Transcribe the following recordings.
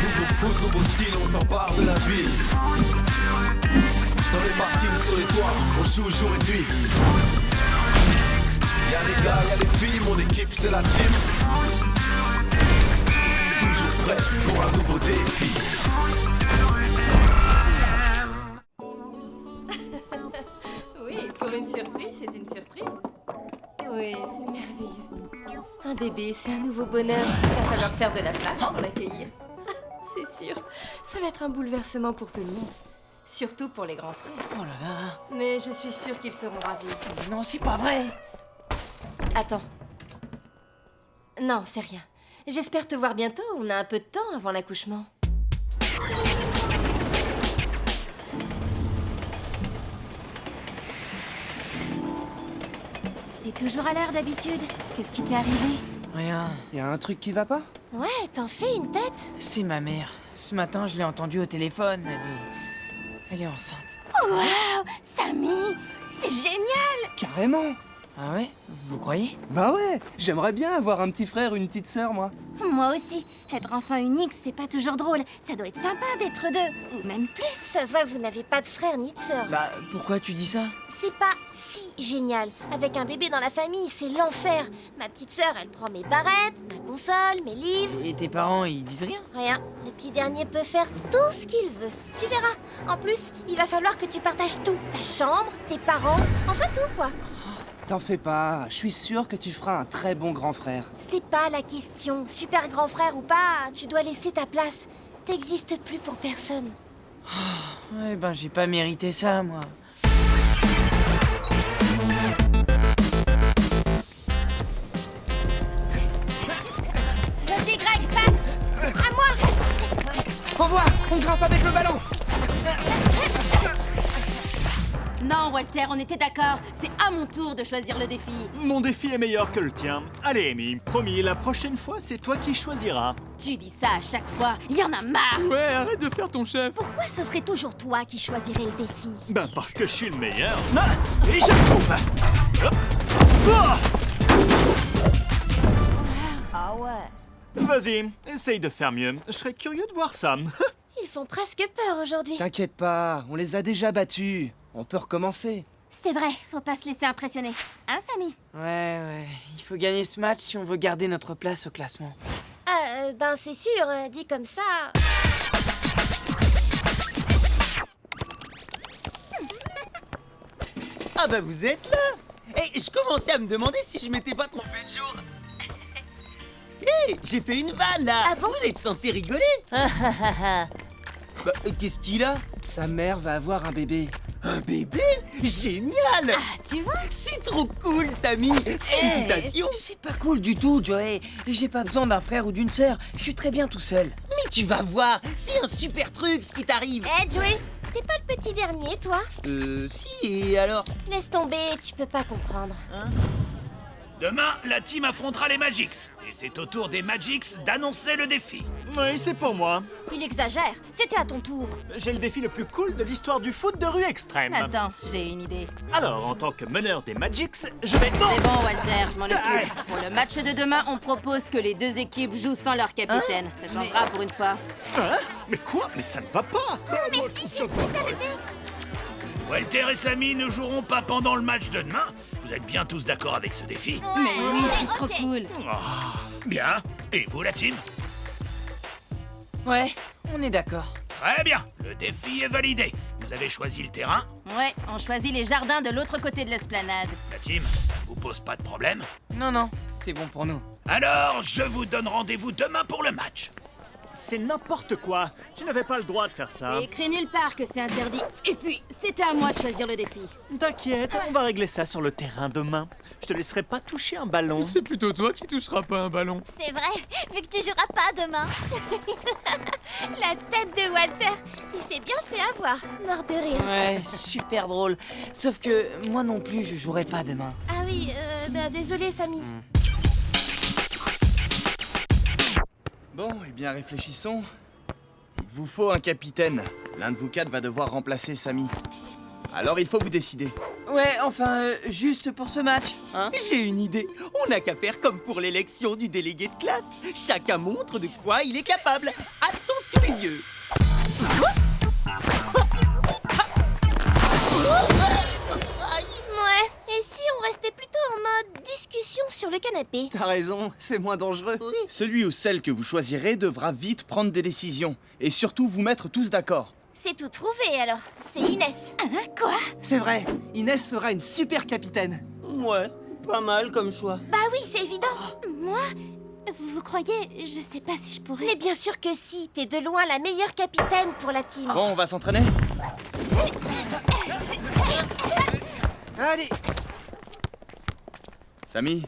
Nouveau foot, nouveau style, on s'empare de la ville. Dans les parkings, sur les toits, on joue jour et nuit. Y'a les gars, y'a les filles, mon équipe c'est la team. Toujours prêt pour un nouveau défi. Oui, pour une surprise, c'est une surprise. Oui, c'est merveilleux. Un bébé, c'est un nouveau bonheur. Il va falloir faire de la place pour l'accueillir. C'est sûr, ça va être un bouleversement pour tout le monde. Surtout pour les grands frères. Oh là là. Mais je suis sûre qu'ils seront ravis. Non, c'est pas vrai. Attends. Non, c'est rien. J'espère te voir bientôt. On a un peu de temps avant l'accouchement. T'es toujours à l'heure d'habitude. Qu'est-ce qui t'est arrivé? Rien. Y a un truc qui va pas? Ouais, t'en fais une tête? C'est ma mère. Ce matin, je l'ai entendue au téléphone. Elle est enceinte. Oh, wow, Samy, c'est génial! Carrément! Ah ouais? Vous croyez? Bah ouais, j'aimerais bien avoir un petit frère ou une petite sœur, moi. Moi aussi. Être enfant unique, c'est pas toujours drôle. Ça doit être sympa d'être deux. Ou même plus. Ça se voit que vous n'avez pas de frère ni de sœur. Bah, pourquoi tu dis ça? C'est pas si génial. Avec un bébé dans la famille, c'est l'enfer. Ma petite sœur, elle prend mes barrettes, ma console, mes livres. Et tes parents, ils disent rien? Rien. Le petit dernier peut faire tout ce qu'il veut. Tu verras. En plus, il va falloir que tu partages tout. Ta chambre, tes parents, enfin tout, quoi. T'en fais pas, je suis sûr que tu feras un très bon grand frère. C'est pas la question. Super grand frère ou pas, tu dois laisser ta place. T'existes plus pour personne. Ouais, ben j'ai pas mérité ça, moi. Vas-y, Greg, passe. À moi. Au revoir, on grimpe avec le ballon. Non, Walter, on était d'accord. C'est à mon tour de choisir le défi. Mon défi est meilleur que le tien. Allez, Amy, promis, la prochaine fois, c'est toi qui choisiras. Tu dis ça à chaque fois. Il y en a marre. Ouais, arrête de faire ton chef. Pourquoi ce serait toujours toi qui choisirais le défi? Ben, parce que je suis le meilleur. Ah, et je coupe. Hop. Ah. Ah ouais. Vas-y, essaye de faire mieux. Je serais curieux de voir ça. Ils font presque peur aujourd'hui. T'inquiète pas, on les a déjà battus. On peut recommencer. C'est vrai, faut pas se laisser impressionner. Hein, Samy? Ouais, il faut gagner ce match si on veut garder notre place au classement. Ben c'est sûr, dit comme ça. Ah bah vous êtes là. Et je commençais à me demander si je m'étais pas trompé de jour. Hé, j'ai fait une vanne là. Ah bon? Vous êtes censé rigoler. Bah, qu'est-ce qu'il a? Sa mère va avoir un bébé. Un bébé? Génial. Ah, tu vois? C'est trop cool, Samy. Félicitations. C'est pas cool du tout, Joey. J'ai pas besoin d'un frère ou d'une sœur. Je suis très bien tout seul. Mais tu vas voir, c'est un super truc ce qui t'arrive. Eh, Joey, t'es pas le petit dernier, toi? Si, et alors? Laisse tomber, tu peux pas comprendre. Demain, la team affrontera les Magix. Et c'est au tour des Magix d'annoncer le défi. Oui, c'est pour moi. Il exagère. C'était à ton tour. J'ai le défi le plus cool de l'histoire du foot de rue extrême. Attends, j'ai une idée. Alors, en tant que meneur des Magix, je vais... C'est bon, Walter, je m'en occupe. Pour le match de demain, on propose que les deux équipes jouent sans leur capitaine. Ça changera pour une fois. Hein? Mais quoi? Mais ça ne va pas. Mais si, c'est une super idée. Walter et Samy ne joueront pas pendant le match de demain. Vous êtes bien tous d'accord avec ce défi? Mais oui, c'est trop cool. Bien. Et vous, la team? Ouais, on est d'accord. Très bien. Le défi est validé. Vous avez choisi le terrain? Ouais, on choisit les jardins de l'autre côté de l'esplanade. La team, ça ne vous pose pas de problème? Non, c'est bon pour nous. Alors, je vous donne rendez-vous demain pour le match. C'est n'importe quoi. Tu n'avais pas le droit de faire ça. C'est écrit nulle part que c'est interdit. Et puis, c'était à moi de choisir le défi. T'inquiète, on va régler ça sur le terrain demain. Je te laisserai pas toucher un ballon. C'est plutôt toi qui toucheras pas un ballon. C'est vrai, vu que tu joueras pas demain. La tête de Walter, il s'est bien fait avoir. Mort de rire. Ouais, super drôle. Sauf que moi non plus, je jouerai pas demain. Ah oui, désolé, Samy. Bon, eh bien réfléchissons. Il vous faut un capitaine. L'un de vous quatre va devoir remplacer Samy. Alors il faut vous décider. Ouais, enfin, juste pour ce match, hein. J'ai une idée. On n'a qu'à faire comme pour l'élection du délégué de classe. Chacun montre de quoi il est capable. Attention les yeux. Ouais, et si on restait plutôt en mode discussion sur le canapé? T'as raison, c'est moins dangereux. Celui ou celle que vous choisirez devra vite prendre des décisions. Et surtout vous mettre tous d'accord. C'est tout trouvé alors, c'est Inès. Quoi? C'est vrai, Inès fera une super capitaine. Ouais, pas mal comme choix. Bah oui, c'est évident. Moi? Vous croyez? Je sais pas si je pourrais. Mais bien sûr que si, t'es de loin la meilleure capitaine pour la team. Bon, on va s'entraîner? Allez, Samy,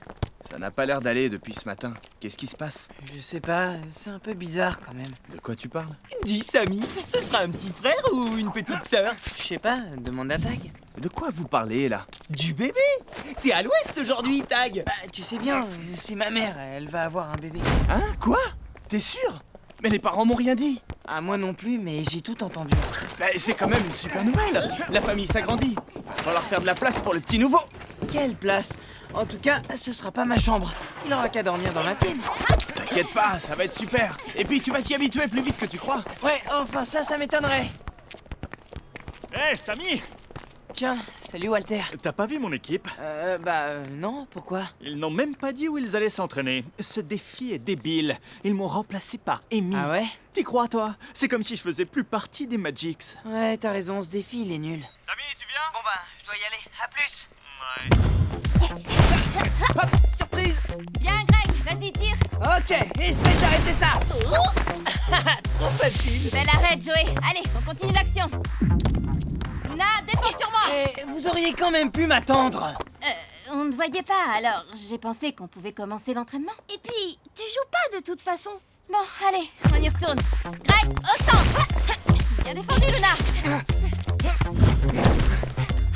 ça n'a pas l'air d'aller depuis ce matin. Qu'est-ce qui se passe? Je sais pas, c'est un peu bizarre quand même. De quoi tu parles? Dis Samy, ce sera un petit frère ou une petite sœur? Je sais pas, demande à Tag. De quoi vous parlez là? Du bébé. T'es à l'ouest aujourd'hui, Tag. Bah, tu sais bien, c'est ma mère, elle va avoir un bébé. Hein? Quoi? T'es sûr? Mais les parents m'ont rien dit. Ah, moi non plus, mais j'ai tout entendu. Bah, c'est quand même une super nouvelle. La famille s'agrandit. Va falloir faire de la place pour le petit nouveau. Quelle place! En tout cas, ce sera pas ma chambre. Il aura qu'à dormir dans la tienne. T'inquiète pas, ça va être super. Et puis tu vas t'y habituer plus vite que tu crois. Ouais, enfin ça m'étonnerait. Hé, Samy! Tiens, salut Walter. T'as pas vu mon équipe? Non, pourquoi? Ils n'ont même pas dit où ils allaient s'entraîner. Ce défi est débile. Ils m'ont remplacé par Amy. Ah ouais? T'y crois, toi? C'est comme si je faisais plus partie des Magics. Ouais, t'as raison, ce défi, il est nul. Samy, tu viens? Bon bah, je dois y aller. À plus! hop, surprise. Bien, Greg, vas-y, tire. Ok, essaye d'arrêter ça. Trop facile. Bel arrêt, Joey. Allez, on continue l'action. Luna, défends sur moi. Eh, vous auriez quand même pu m'attendre. On ne voyait pas, alors j'ai pensé qu'on pouvait commencer l'entraînement. Et puis, tu joues pas de toute façon. Bon, allez, on y retourne. Greg, au centre. Bien défendu, Luna.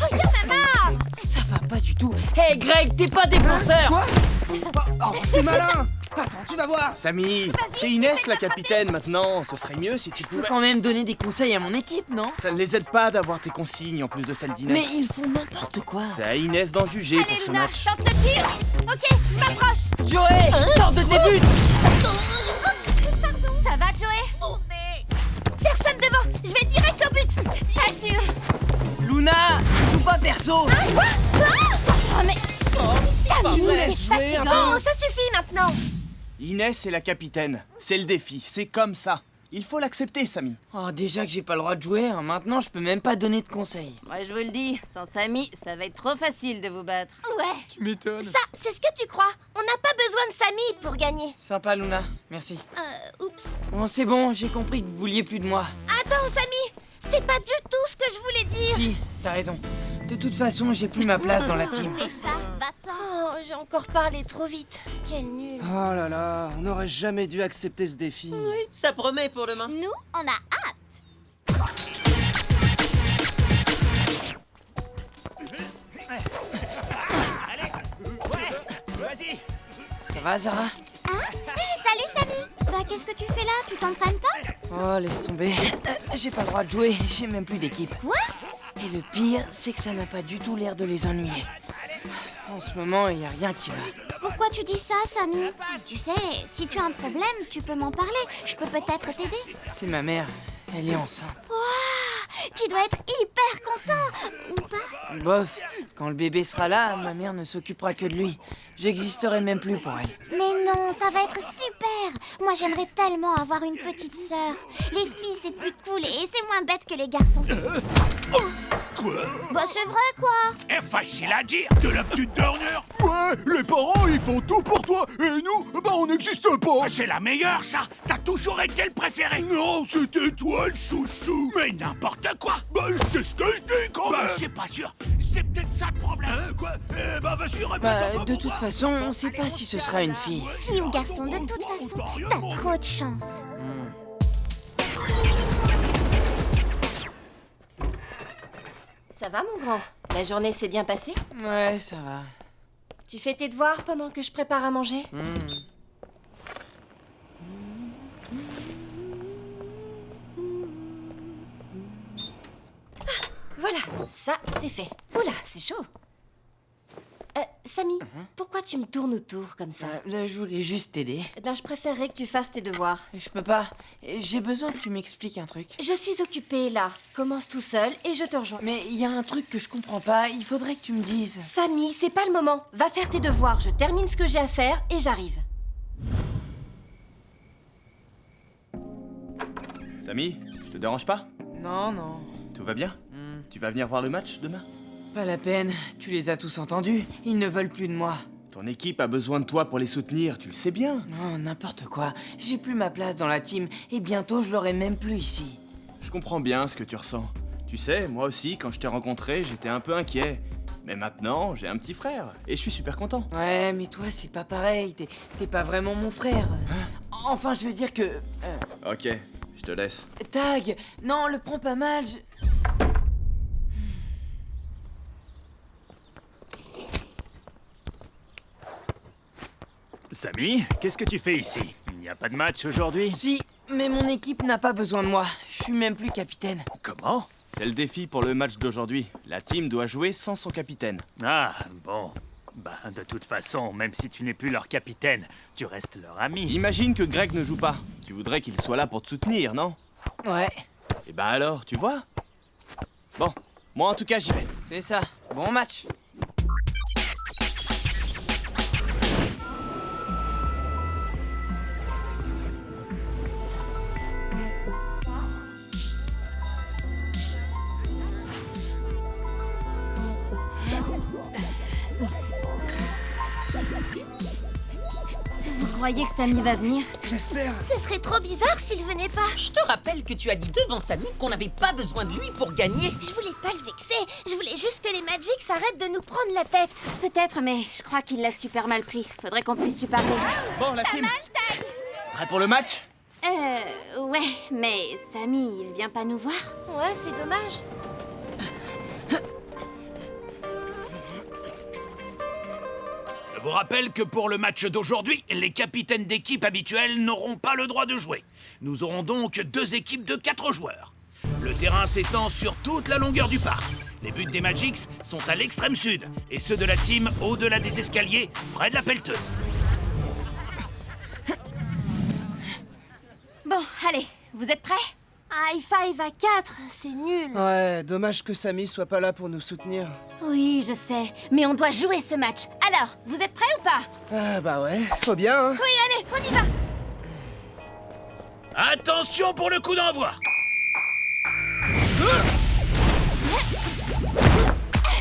Oh, y'en a marre. Ça va pas du tout. Hey Greg, t'es pas défenseur! Quoi? Oh, c'est malin. Attends, tu vas voir. Samy, c'est Inès la capitaine maintenant. Ce serait mieux si tu Je peux pouvais... quand même donner des conseils à mon équipe, non? Ça ne les aide pas d'avoir tes consignes en plus de celles d'Inès. Mais ils font n'importe quoi. C'est à Inès d'en juger Allez, pour ce Luna, match. tente le tir. Ok, je m'approche. Joey, sors de tes buts! Ça va, Joey? Personne devant, je vais direct au but. T'assures? Luna, joue pas perso! Oh, mais... Sammy, c'est laisse jouer un fatigant, peu. ça suffit maintenant. Inès est la capitaine. C'est le défi. C'est comme ça. Il faut l'accepter, Samy. Oh, déjà que j'ai pas le droit de jouer, hein, maintenant je peux même pas donner de conseils. Moi, je vous le dis, sans Samy, ça va être trop facile de vous battre. Ouais, Tu m'étonnes. ça, c'est ce que tu crois. On n'a pas besoin de Samy pour gagner. Sympa Luna, merci. Oups. Bon, c'est bon, j'ai compris que vous vouliez plus de moi. Attends, Samy, c'est pas du tout ce que je voulais dire. Si, t'as raison. De toute façon, j'ai plus ma place dans la team. C'est ça, va-t'en. Oh, j'ai encore parlé trop vite. Quel nul. Oh là là, on n'aurait jamais dû accepter ce défi. Oui, ça promet pour demain. Nous, on a hâte. Vas-y. Ça va, Zara? Salut, Samy. Bah, qu'est-ce que tu fais là? Tu t'entraînes pas? Oh, laisse tomber. J'ai pas le droit de jouer, j'ai même plus d'équipe. Quoi? Et le pire, c'est que ça n'a pas du tout l'air de les ennuyer. En ce moment, il y a rien qui va. Pourquoi tu dis ça, Samy? Tu sais, si tu as un problème, tu peux m'en parler. Je peux peut-être t'aider. C'est ma mère, elle est enceinte. Waouh! Tu dois être hyper content, ou pas? Bof, quand le bébé sera là, ma mère ne s'occupera que de lui. J'existerai même plus pour elle. Mais non, ça va être super! Moi, j'aimerais tellement avoir une petite sœur. Les filles, c'est plus cool et c'est moins bête que les garçons. Quoi? Bah, c'est vrai, quoi! Eh, facile à dire. De la petite dernière. Ouais, les parents, ils font tout pour toi. Et nous, bah on n'existe pas. C'est la meilleure, ça. T'as toujours été le préféré. Non, c'était toi le chouchou. Mais n'importe quoi. Bah c'est ce que je dis quand Bah, même. c'est pas sûr. C'est peut-être ça le problème. Quoi? Eh bah vas-y, répète Bah, encore de pour toute moi. façon, on sait pas si ce sera une fille. Fille ou garçon, de toute façon, t'as trop de chance. Ça va, mon grand? La journée s'est bien passée? Ouais, ça va. Tu fais tes devoirs pendant que je prépare à manger? Voilà, ça c'est fait. Oula, c'est c'est chaud. Samy, pourquoi tu me tournes autour comme ça? Là, je voulais juste t'aider. Ben, je préférerais que tu fasses tes devoirs. Je peux pas. J'ai besoin que tu m'expliques un truc. Je suis occupée, là. Commence tout seul et je te rejoins. Mais il y a un truc que je comprends pas, il faudrait que tu me dises. Samy, c'est pas le moment. Va faire tes devoirs, je termine ce que j'ai à faire et j'arrive. Samy, je te dérange pas? Non, non. Tout va bien? Tu vas venir voir le match demain? Pas la peine, tu les as tous entendus. Ils ne veulent plus de moi. Ton équipe a besoin de toi pour les soutenir, tu le sais bien. Non, n'importe quoi. J'ai plus ma place dans la team et bientôt je l'aurai même plus ici. Je comprends bien ce que tu ressens. Tu sais, moi aussi, quand je t'ai rencontré, j'étais un peu inquiet. Mais maintenant, j'ai un petit frère et je suis super content. Ouais, mais toi, c'est pas pareil. T'es pas vraiment mon frère. Enfin, je veux dire que... Ok, je te laisse. Tag, non, le prends pas mal. Samy, qu'est-ce que tu fais ici? Il n'y a pas de match aujourd'hui? Si, mais mon équipe n'a pas besoin de moi. Je suis même plus capitaine. Comment? C'est le défi pour le match d'aujourd'hui. La team doit jouer sans son capitaine. Ah, bon. Bah, de toute façon, même si tu n'es plus leur capitaine, tu restes leur ami. Imagine que Greg ne joue pas. Tu voudrais qu'il soit là pour te soutenir, non? Ouais. Et bah alors, tu vois? Bon, moi en tout cas, j'y vais. C'est ça. Bon match. Vous croyez que Samy va venir? J'espère. Ce serait trop bizarre s'il venait pas. Je te rappelle que tu as dit devant Samy qu'on n'avait pas besoin de lui pour gagner. Je voulais pas le vexer. Je voulais juste que les Magics arrêtent de nous prendre la tête. Peut-être, mais je crois qu'il l'a super mal pris. Faudrait qu'on puisse lui parler. Bon, la team. Prêt pour le match? Ouais, mais Samy, il vient pas nous voir? Ouais, c'est dommage. Je vous rappelle que pour le match d'aujourd'hui, les capitaines d'équipe habituels n'auront pas le droit de jouer. Nous aurons donc 2 équipes de 4 joueurs. Le terrain s'étend sur toute la longueur du parc. Les buts des Magics sont à l'extrême sud et ceux de la team au-delà des escaliers, près de la pelleteuse. Bon, allez, vous êtes prêts? High five à 4, c'est nul. Ouais, dommage que Samy soit pas là pour nous soutenir. Oui, je sais, mais on doit jouer ce match. Alors, vous êtes prêts ou pas? Ah bah ouais, faut bien, hein. Oui, allez, on y va. Attention pour le coup d'envoi.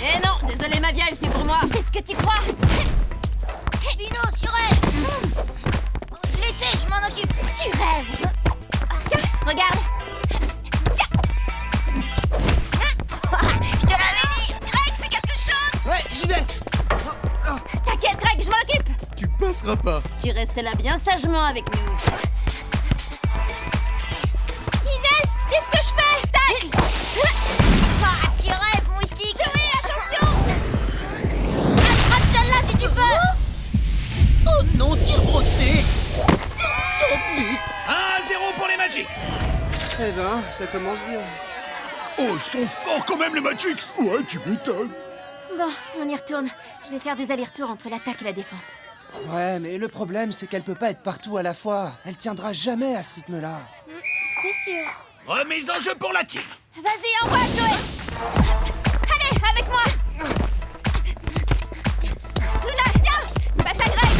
Eh non, désolé ma vieille, c'est pour moi. C'est ce que tu crois? Vino, sur elle. Laissez, je m'en occupe. Tu rêves. Tiens, regarde. Je te l'avais dit. Greg, fais quelque chose. Ouais, j'y vais. T'inquiète, Greg, je m'en occupe. Tu passeras pas. Tu restes là bien sagement avec nous. Inès, qu'est-ce que je fais? Tac. Tu rêves, moustique. Joey, attention. Attrape celle-là si tu peux. Oh non, tire brossé. Oh zut. 1-0 pour les Magics. Eh ben, ça commence bien. Oh, ils sont forts quand même, les Magics. Ouais, tu m'étonnes. Bon, on y retourne. Je vais faire des allers-retours entre l'attaque et la défense. Ouais, mais le problème, c'est qu'elle peut pas être partout à la fois. Elle tiendra jamais à ce rythme-là. C'est sûr. Remise en jeu pour la team. Vas-y, envoie, Joey. Allez, avec moi. Luna, tiens. Passe à Greg.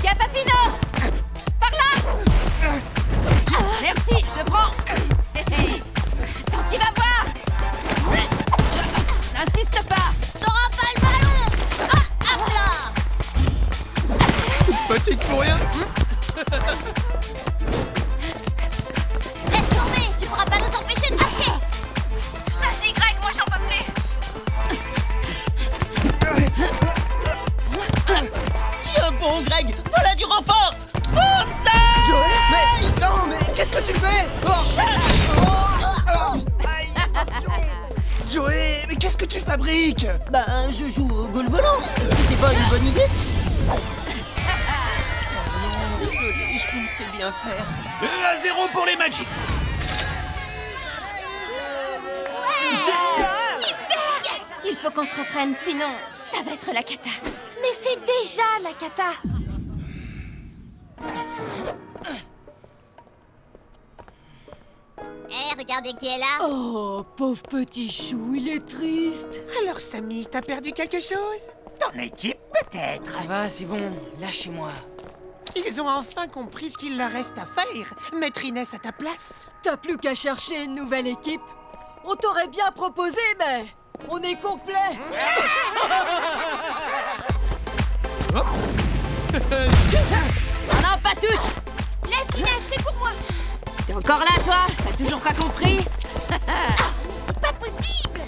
Y'a Papino. Par là. Merci, je prends. Attends, tu vas voir. N'insiste pas. T'auras pas le ballon. Ah, hop là. Petite pour rien. Laisse tomber, tu pourras pas nous empêcher de marquer. Vas-y Greg, moi j'en peux plus. Tiens bon, Greg. Voilà du renfort. Forza. Joey, mais non, mais qu'est-ce que tu fais? Aïe, attention. Joey, mais qu'est-ce que tu fabriques? Bah, je joue au goal volant. C'était pas une bonne idée? Désolé, je pensais bien faire. 2-0 pour les Magics. Super. faut qu'on se reprenne, sinon ça va être la cata. Mais c'est déjà la cata. Eh, regardez qui est là. Oh, pauvre petit chou, il est triste. Alors, Samy, t'as perdu quelque chose? Ton équipe, peut-être. Ça va, c'est bon, lâchez-moi. Ils ont enfin compris ce qu'il leur reste à faire. Mettre Inès à ta place. T'as plus qu'à chercher une nouvelle équipe. On t'aurait bien proposé, mais on est complet. Non, pas touche. Laisse Inès, c'est pour moi. T'es encore là, toi? T'as toujours pas compris? C'est pas possible.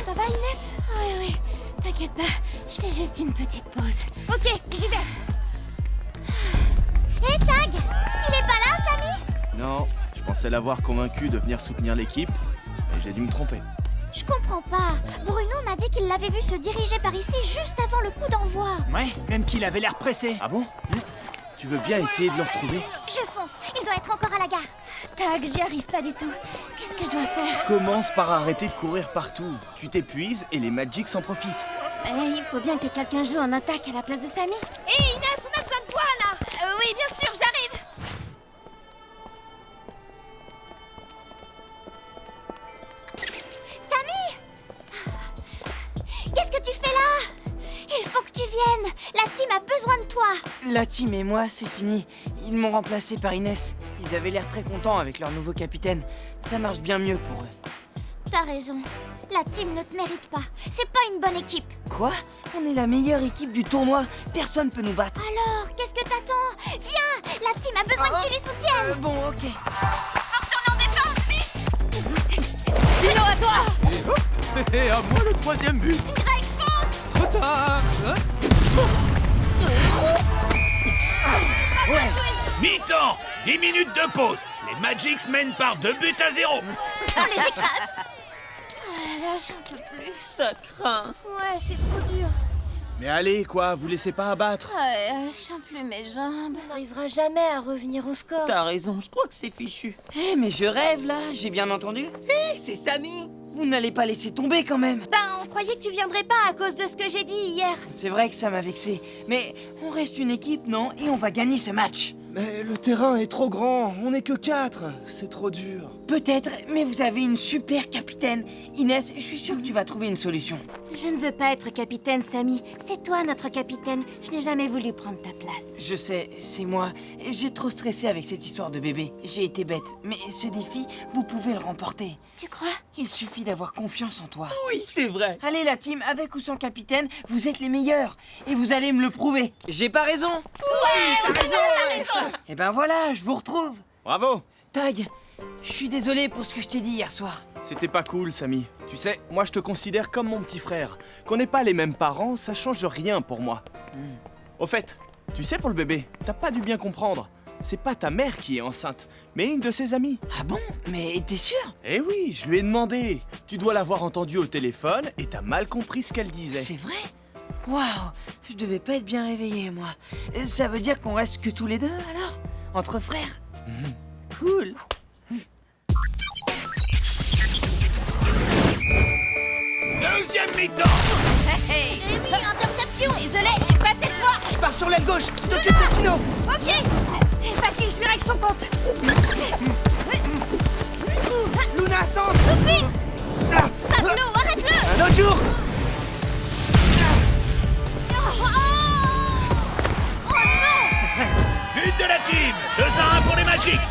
Ça va, Inès? Oui, oui, t'inquiète pas, je fais juste une petite pause. Ok, j'y vais. Hé, Tag, il est pas là, Samy? Non, je pensais l'avoir convaincu de venir soutenir l'équipe, mais j'ai dû me tromper. Je comprends pas. Bruno m'a dit qu'il l'avait vu se diriger par ici juste avant le coup d'envoi. Ouais, même qu'il avait l'air pressé. Ah bon? Tu veux bien essayer de le retrouver? Je fonce, il doit être encore à la gare. Tag, j'y arrive pas du tout. Qu'est-ce que je dois faire? Commence par arrêter de courir partout. Tu t'épuises et les Magic s'en profitent. Mais il faut bien que quelqu'un joue en attaque à la place de Samy. Hé, Inès, on a besoin de toi, là. Oui, bien sûr, j'arrive. Samy! Qu'est-ce que tu fais là? Il faut que tu viennes. La team a besoin de toi. La team et moi, c'est fini. Ils m'ont remplacé par Inès. Ils avaient l'air très contents avec leur nouveau capitaine. Ça marche bien mieux pour eux. T'as raison. La team ne te mérite pas. C'est pas une bonne équipe. Quoi? On est la meilleure équipe du tournoi. Personne peut nous battre. Alors, qu'est-ce que t'attends? Viens! La team a besoin que tu les soutiennes. Bon, ok. Retourne en défense, vite! Dino, à toi! Et hop, et à moi le troisième but. Greg, fonce! Trop tard, hein? Mi-temps, 10 minutes de pause. Les Magics mènent par 2 buts à 0. On les écrase. Là, j'en peux plus. Ça craint. Ouais, c'est trop dur. Mais allez, quoi, vous laissez pas abattre. Ouais, je sens plus mes jambes. On n'arrivera jamais à revenir au score. T'as raison, je crois que c'est fichu. Eh, mais je rêve là, j'ai bien entendu. Hé, c'est Samy. Vous n'allez pas laisser tomber quand même. Ben, on croyait que tu viendrais pas à cause de ce que j'ai dit hier. C'est vrai que ça m'a vexé. Mais on reste une équipe, non? Et on va gagner ce match. Mais le terrain est trop grand, on n'est que 4. C'est trop dur. Peut-être, mais vous avez une super capitaine. Inès, je suis sûre que tu vas trouver une solution. Je ne veux pas être capitaine, Samy. C'est toi notre capitaine. Je n'ai jamais voulu prendre ta place. Je sais, c'est moi. J'ai trop stressé avec cette histoire de bébé. J'ai été bête. Mais ce défi, vous pouvez le remporter. Tu crois? Il suffit d'avoir confiance en toi. Oui, c'est vrai. Allez la team, avec ou sans capitaine, vous êtes les meilleurs. Et vous allez me le prouver. J'ai pas raison? Ouais, t'as raison. Et ben voilà, je vous retrouve. Bravo! Tag, je suis désolé pour ce que je t'ai dit hier soir. C'était pas cool, Samy. Tu sais, moi je te considère comme mon petit frère. Qu'on n'ait pas les mêmes parents, ça change rien pour moi. Au fait, tu sais pour le bébé, t'as pas dû bien comprendre. C'est pas ta mère qui est enceinte, mais une de ses amies. Ah bon? Mais t'es sûr? Eh oui, je lui ai demandé. Tu dois l'avoir entendue au téléphone et t'as mal compris ce qu'elle disait. C'est vrai? Waouh, je devais pas être bien réveillé, moi. Ça veut dire qu'on reste que tous les deux, alors? Entre frères? Cool. Deuxième mi-temps. Hey, Eh oui, interception. désolé, pas cette fois. Je pars sur l'aile gauche, tu t'occupes de Pino. Ok. Vas-y, je lui règle son compte. Luna, centre. Tout de suite. Pablo, arrête-le. Un autre jour. Oh non. But de la team. 2-1 pour les Magics.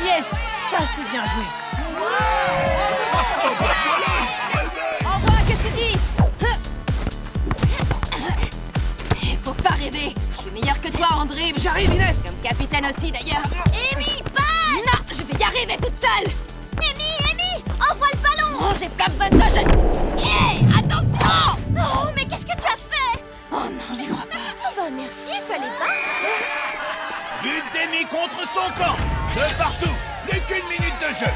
Yes, ça c'est bien joué. Envoie, qu'est-ce que tu dis? Faut pas rêver. Je suis meilleure que toi en dribble. J'arrive, Inès. Comme capitaine aussi d'ailleurs. Amy, passe. Non, je vais y arriver toute seule. Amy, envoie le ballon. Non, j'ai pas besoin de toi, je... Hey, attention! Oh, mais qu'est-ce que tu as fait? Oh non, j'y crois pas. Bah merci, fallait pas. But d'Amy contre son camp. De partout. Plus qu'1 minute de jeu.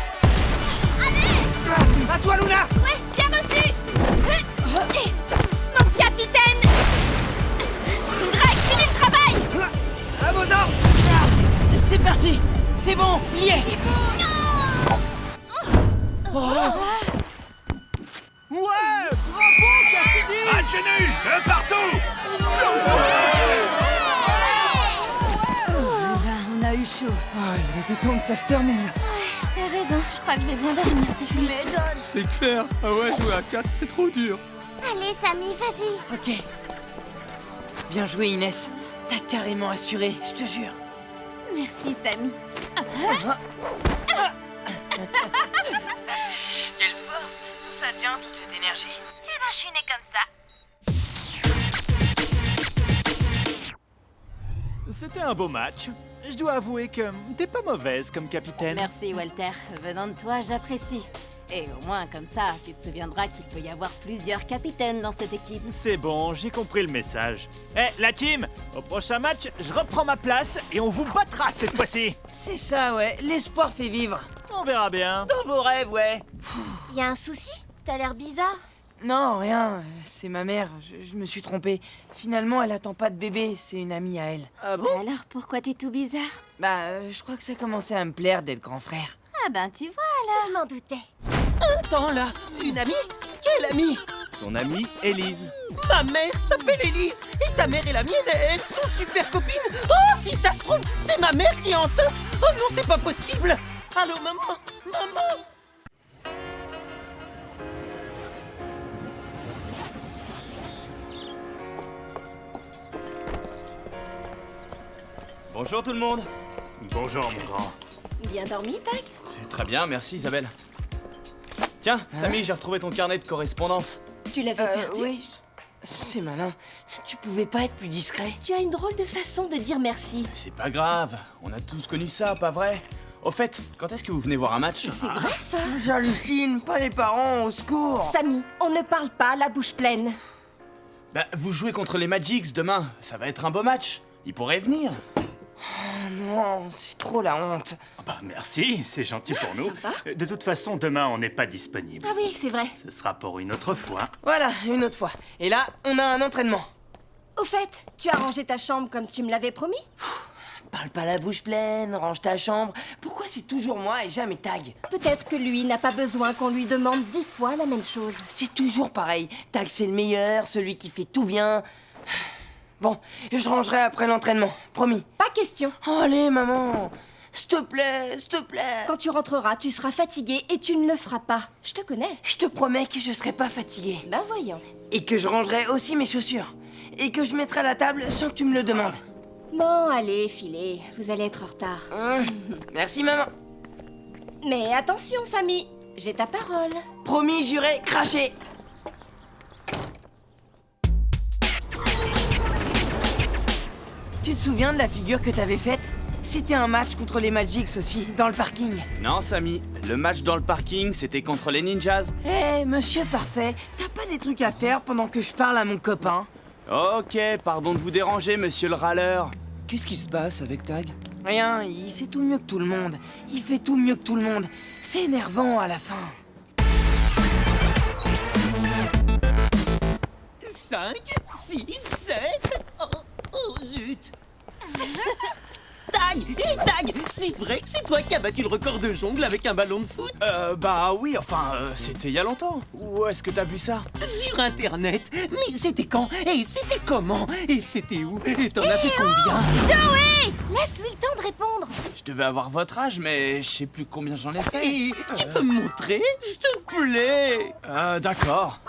À toi, Luna. Ouais, bien reçu. Mon capitaine. Greg, finis le travail. À vos ordres. C'est parti. C'est bon, il y est. De partout! Là, on a eu chaud. Ah, il était temps que ça se termine. T'as raison, je crois que je vais bien dormir cette nuit. C'est clair. Ah ouais, jouer à 4, c'est trop dur. Allez, Samy, vas-y. Ok. Bien joué, Inès. T'as carrément assuré, je te jure. Merci, Samy. Quelle force! D'où ça vient, toute cette énergie? Eh ben, je suis née comme ça. C'était un beau match. Je dois avouer que t'es pas mauvaise comme capitaine. Merci, Walter. Venant de toi, j'apprécie. Et au moins, comme ça, tu te souviendras qu'il peut y avoir plusieurs capitaines dans cette équipe. C'est bon, j'ai compris le message. La team, au prochain match, je reprends ma place et on vous battra cette fois-ci. C'est ça, ouais. L'espoir fait vivre. On verra bien. Dans vos rêves, ouais. Y a un souci? T'as l'air bizarre. Non, rien. C'est ma mère. Je me suis trompé. Finalement, elle attend pas de bébé. C'est une amie à elle. Ah bon? Alors, pourquoi t'es tout bizarre? Bah, je crois que ça commençait à me plaire d'être grand frère. Ah ben, tu vois, alors. Je m'en doutais. Attends, là. Une amie? Quelle amie? Son amie, Élise. Ma mère s'appelle Élise. Et ta mère et la mienne, elles sont super copines. Oh, si ça se trouve, c'est ma mère qui est enceinte. Oh non, c'est pas possible. Allô, maman? Maman? Bonjour tout le monde. Bonjour, mon grand. Bien dormi, Tag? C'est très bien, merci Isabelle. Tiens, Samy, j'ai retrouvé ton carnet de correspondance. Tu l'avais perdu? Oui. C'est malin. Tu pouvais pas être plus discret? Tu as une drôle de façon de dire merci. C'est pas grave, on a tous connu ça, pas vrai? Au fait, quand est-ce que vous venez voir un match? C'est vrai, ça? J'hallucine, pas les parents, au secours! Samy, on ne parle pas la bouche pleine. Bah, vous jouez contre les Magics demain, ça va être un beau match. Ils pourraient venir. Oh non, c'est trop la honte. Ah bah merci, c'est gentil pour nous. De toute façon, demain, on n'est pas disponible. Ah oui, c'est vrai. Ce sera pour une autre fois. Voilà, une autre fois. Et là, on a un entraînement. Au fait, tu as rangé ta chambre comme tu me l'avais promis? Parle pas la bouche pleine, range ta chambre. Pourquoi c'est toujours moi et jamais Tag? Peut-être que lui n'a pas besoin qu'on lui demande 10 fois la même chose. C'est toujours pareil. Tag, c'est le meilleur, celui qui fait tout bien. Bon, je rangerai après l'entraînement, promis. Pas question. Oh, allez, maman. S'il te plaît, s'il te plaît. Quand tu rentreras, tu seras fatigué et tu ne le feras pas. Je te connais. Je te promets que je serai pas fatigué. Ben voyons. Et que je rangerai aussi mes chaussures. Et que je mettrai la table sans que tu me le demandes. Bon, allez, filez. Vous allez être en retard. Merci, maman. Mais attention, Samy. J'ai ta parole. Promis, juré, craché. Tu te souviens de la figure que t'avais faite? C'était un match contre les Magics aussi, dans le parking. Non, Samy, le match dans le parking, c'était contre les ninjas. Eh, monsieur parfait, t'as pas des trucs à faire pendant que je parle à mon copain? Ok, pardon de vous déranger, monsieur le râleur. Qu'est-ce qui se passe avec Tag? Rien, il sait tout mieux que tout le monde. Il fait tout mieux que tout le monde. C'est énervant à la fin. 5, 6, 7. Oh zut. Tag! Hé Tag! C'est vrai que c'est toi qui as battu le record de jongle avec un ballon de foot? Bah oui, enfin, c'était il y a longtemps. Où est-ce que t'as vu ça? Sur internet. Mais c'était quand? Et c'était comment? Et c'était où? Et t'en as fait combien? Joey! Laisse-lui le temps de répondre. Je devais avoir votre âge, mais je sais plus combien j'en ai fait. Et tu peux me montrer? S'il te plaît. D'accord.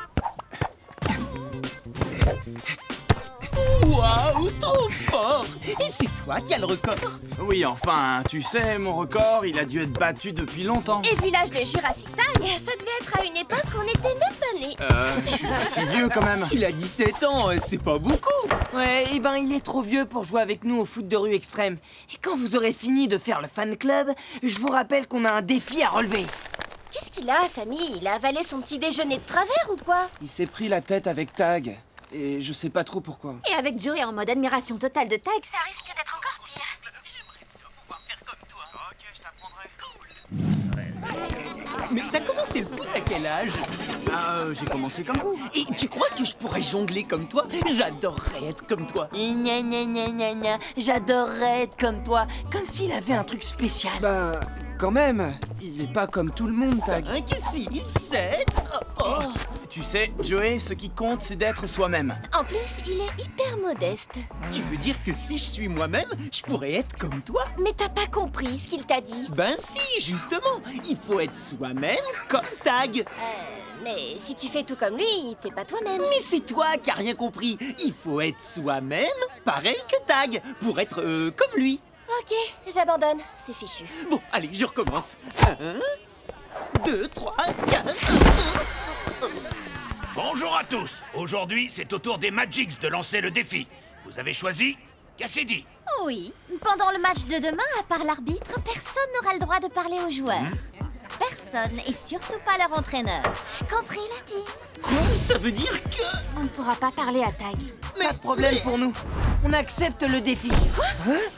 Waouh, trop fort! Et c'est toi qui as le record? Oui, enfin, tu sais, mon record, il a dû être battu depuis longtemps. Et vu l'âge de Jurassic Tag, ça devait être à une époque où on n'était même pas nés. Je suis pas si vieux quand même. Il a 17 ans, c'est pas beaucoup. Ouais, et ben il est trop vieux pour jouer avec nous au foot de rue extrême. Et quand vous aurez fini de faire le fan club, je vous rappelle qu'on a un défi à relever. Qu'est-ce qu'il a, Samy? Il a avalé son petit déjeuner de travers ou quoi? Il s'est pris la tête avec Tag. Et je sais pas trop pourquoi. Et avec Joey en mode admiration totale de Tag, ça risque d'être encore pire. Mais t'as commencé le foot à quel âge? J'ai commencé comme vous. Et tu crois que je pourrais jongler comme toi? J'adorerais être comme toi. Gna gna gna gna gna, j'adorerais être comme toi, comme s'il avait un truc spécial. Bah, quand même, il est pas comme tout le monde, Tag. 5, 6, 7. Oh. Tu sais, Joey, ce qui compte, c'est d'être soi-même. En plus, il est hyper modeste. Tu veux dire que si je suis moi-même, je pourrais être comme toi? Mais t'as pas compris ce qu'il t'a dit. Ben si, justement. Il faut être soi-même comme Tag. Mais si tu fais tout comme lui, t'es pas toi-même. Mais c'est toi qui as rien compris. Il faut être soi-même, pareil que Tag, pour être comme lui. Ok, j'abandonne. C'est fichu. Bon, allez, je recommence. 1, 2, 3, 4... Bonjour à tous. Aujourd'hui, c'est au tour des Magics de lancer le défi. Vous avez choisi Cassidy. Oui. Pendant le match de demain, à part l'arbitre, personne n'aura le droit de parler aux joueurs. Personne, et surtout pas leur entraîneur. Compris la team? Quoi? Ça veut dire que... On ne pourra pas parler à Tag. Mais Pas de problème pour nous. On accepte le défi.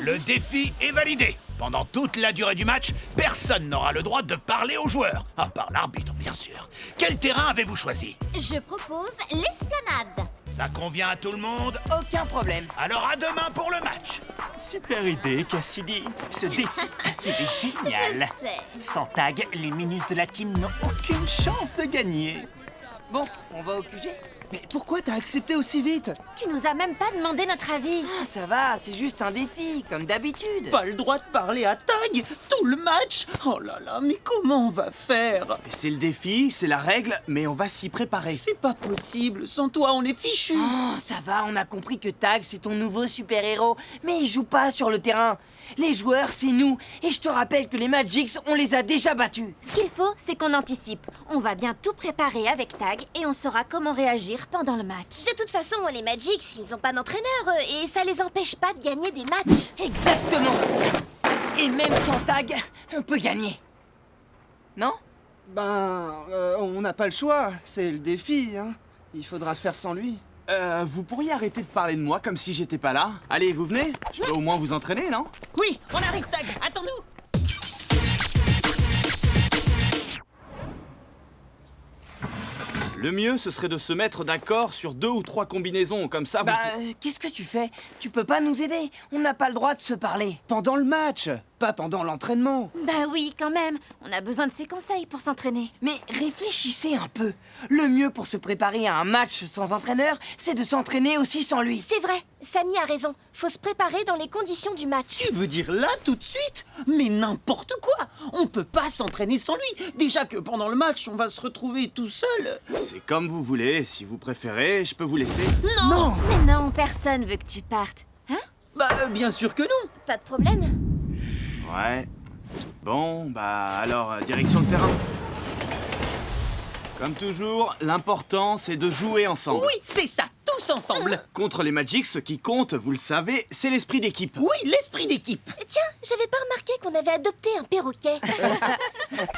Le défi est validé. Pendant toute la durée du match, personne n'aura le droit de parler aux joueurs, à part l'arbitre, bien sûr. Quel terrain avez-vous choisi? Je propose l'esplanade. Ça convient à tout le monde? Aucun problème. Alors à demain pour le match. Super idée, Cassidy. Ce défi, il est génial. Je sais. Sans Tag, les minus de la team n'ont aucune chance de gagner. Bon, on va au QG. Mais pourquoi t'as accepté aussi vite? Tu nous as même pas demandé notre avis. Ah, ça va, c'est juste un défi, comme d'habitude. Pas le droit de parler à Tag tout le match. Oh là là, mais comment on va faire? C'est le défi, c'est la règle, mais on va s'y préparer. C'est pas possible, sans toi on est fichu. Oh, ça va, on a compris que Tag, c'est ton nouveau super-héros. Mais il joue pas sur le terrain. Les joueurs, c'est nous. Et je te rappelle que les Magics, on les a déjà battus. Ce qu'il faut, c'est qu'on anticipe. On va bien tout préparer avec Tag et on saura comment réagir pendant le match. De toute façon, les Magics, ils ont pas d'entraîneur et ça les empêche pas de gagner des matchs. Exactement. Et même sans Tag, on peut gagner. Non? On n'a pas le choix, c'est le défi, hein. Il faudra faire sans lui. Vous pourriez arrêter de parler de moi comme si j'étais pas là? Allez, vous venez? Je peux au moins vous entraîner, non? Oui, on arrive Tag, attends-nous. Le mieux, ce serait de se mettre d'accord sur 2 ou 3 combinaisons, comme ça vous... Qu'est-ce que tu fais? Tu peux pas nous aider. On n'a pas le droit de se parler. Pendant le match, pas pendant l'entraînement. Bah oui, quand même. On a besoin de ses conseils pour s'entraîner. Mais réfléchissez un peu. Le mieux pour se préparer à un match sans entraîneur, c'est de s'entraîner aussi sans lui. C'est vrai, Samy a raison. Faut se préparer dans les conditions du match. Tu veux dire là, tout de suite? Mais n'importe quoi. On peut pas s'entraîner sans lui. Déjà que pendant le match, on va se retrouver tout seul. C'est comme vous voulez, si vous préférez, je peux vous laisser. Non. Mais non, personne veut que tu partes. Hein? Bah, bien sûr que non. Pas de problème. Ouais. Bon, alors, direction le terrain. Comme toujours, l'important, c'est de jouer ensemble. Oui, c'est ça, tous ensemble. Contre les Magics, ce qui compte, vous le savez, c'est l'esprit d'équipe. Oui, l'esprit d'équipe. Tiens, j'avais pas remarqué qu'on avait adopté un perroquet.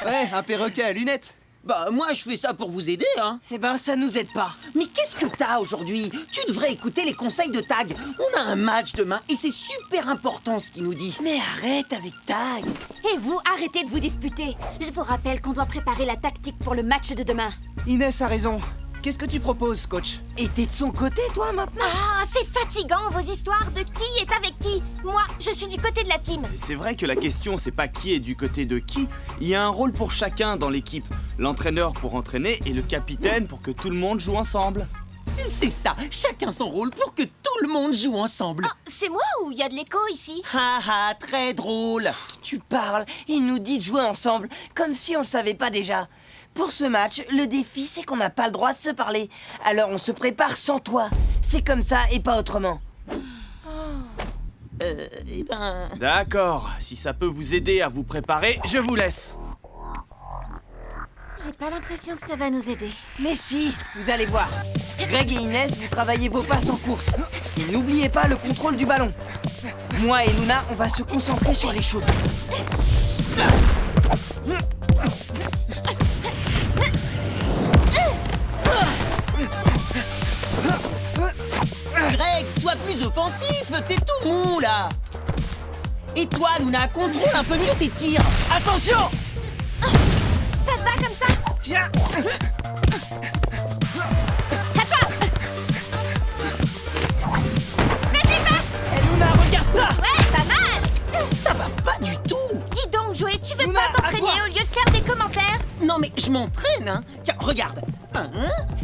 Ouais, un perroquet à lunettes. Bah, moi, je fais ça pour vous aider, hein. Eh ben, ça nous aide pas. Mais qu'est-ce que t'as aujourd'hui? Tu devrais écouter les conseils de Tag. On a un match demain et c'est super important ce qu'il nous dit. Mais arrête avec Tag. Et vous, arrêtez de vous disputer. Je vous rappelle qu'on doit préparer la tactique pour le match de demain. Inès a raison. Qu'est-ce que tu proposes, coach? Et t'es de son côté, toi, maintenant? Ah, c'est fatigant vos histoires de qui est avec qui. Moi, je suis du côté de la team. C'est vrai que la question, c'est pas qui est du côté de qui. Il y a un rôle pour chacun dans l'équipe. L'entraîneur pour entraîner et le capitaine pour que tout le monde joue ensemble. C'est ça, chacun son rôle pour que tout le monde joue ensemble. Ah, c'est moi ou il y a de l'écho ici? Haha, très drôle. Tu parles, il nous dit de jouer ensemble, comme si on le savait pas déjà. Pour ce match, le défi, c'est qu'on n'a pas le droit de se parler. Alors on se prépare sans toi. C'est comme ça et pas autrement. Eh ben... D'accord, si ça peut vous aider à vous préparer, je vous laisse. J'ai pas l'impression que ça va nous aider. Mais si, vous allez voir. Greg et Inès, vous travaillez vos passes en course. Et n'oubliez pas le contrôle du ballon. Moi et Luna, on va se concentrer sur les shoots. Greg, sois plus offensif, t'es tout mou là. Et toi, Luna, contrôle un peu mieux tes tirs. Attention! Ça te va comme ça? Tiens! Vas-y, passe! Eh Luna, regarde ça! Ouais, pas mal! Ça va pas du tout. Dis donc, Joey, tu veux Luna, pas à t'entraîner toi. au lieu de faire des commentaires? Non mais je m'entraîne, hein. Tiens, regarde. 1,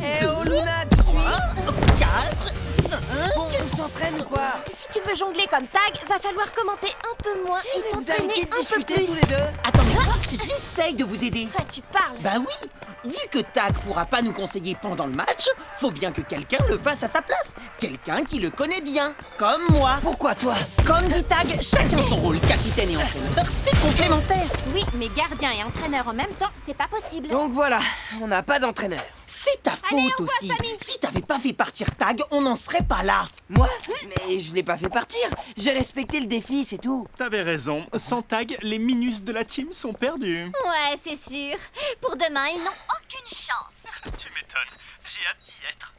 Eh 2, oh Luna, tu 3, suis 4, 5... Bon, on s'entraîne ou quoi? Si tu veux jongler comme Tag, va falloir commenter un peu moins et Vous t'entraîner arrêtez de un peu discuter plus. tous les deux? Attendez, j'essaye de vous aider. Ah, tu parles. Bah oui, vu que Tag pourra pas nous conseiller pendant le match, faut bien que quelqu'un le fasse à sa place. Quelqu'un qui le connaît bien, comme moi. Pourquoi toi? Comme dit Tag, chacun son rôle, capitaine et entraîneur, c'est complémentaire. Oui, mais gardien et entraîneur en même temps, c'est pas possible. Donc voilà, on n'a pas d'entraîneur. C'est ta faute aussi. Si t'avais pas fait partir Tag, on n'en serait pas là. Moi? Mais je l'ai pas fait partir. J'ai respecté le défi, c'est tout. T'avais raison, sans Tag, les minus de la team sont perdus. Ouais, c'est sûr. Pour demain, ils n'ont aucune chance. Tu m'étonnes, j'ai hâte d'y être.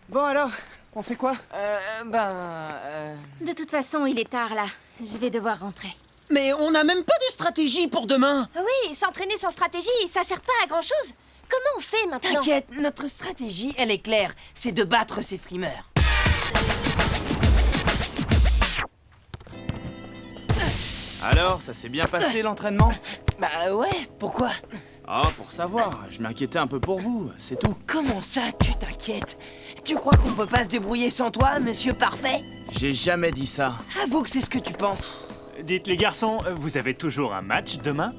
Bon alors, on fait quoi? De toute façon, il est tard là. Je vais devoir rentrer. Mais on n'a même pas de stratégie pour demain. Oui, s'entraîner sans stratégie, ça sert pas à grand chose. Comment on fait maintenant? T'inquiète, notre stratégie, elle est claire. C'est de battre ces frimeurs. Alors, ça s'est bien passé l'entraînement? Bah ouais, pourquoi? Oh, pour savoir, je m'inquiétais un peu pour vous, c'est tout. Comment ça, tu t'inquiètes? Tu crois qu'on peut pas se débrouiller sans toi, monsieur parfait? J'ai jamais dit ça. Avoue que c'est ce que tu penses. Dites les garçons, vous avez toujours un match demain?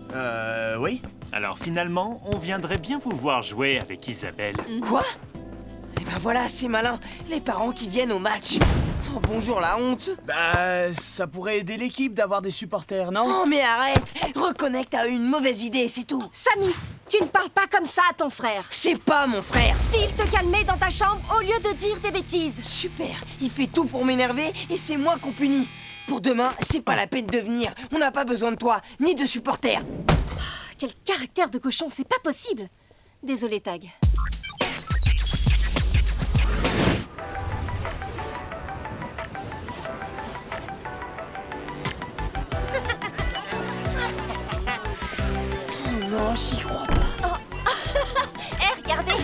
Oui. Alors finalement, on viendrait bien vous voir jouer avec Isabelle. Quoi? Eh ben voilà, c'est malin. Les parents qui viennent au match. Oh, bonjour la honte. Bah, ça pourrait aider l'équipe d'avoir des supporters, non? Oh mais arrête. Reconnais que t'as eu une mauvaise idée, c'est tout. Samy, tu ne parles pas comme ça à ton frère. C'est pas mon frère. File te calmer dans ta chambre au lieu de dire des bêtises. Super, il fait tout pour m'énerver et c'est moi qu'on punit. Pour demain, c'est pas la peine de venir. On n'a pas besoin de toi, ni de supporters. Quel caractère de cochon, c'est pas possible. Désolé, Tag. Oh non, j'y crois pas. Eh, regardez.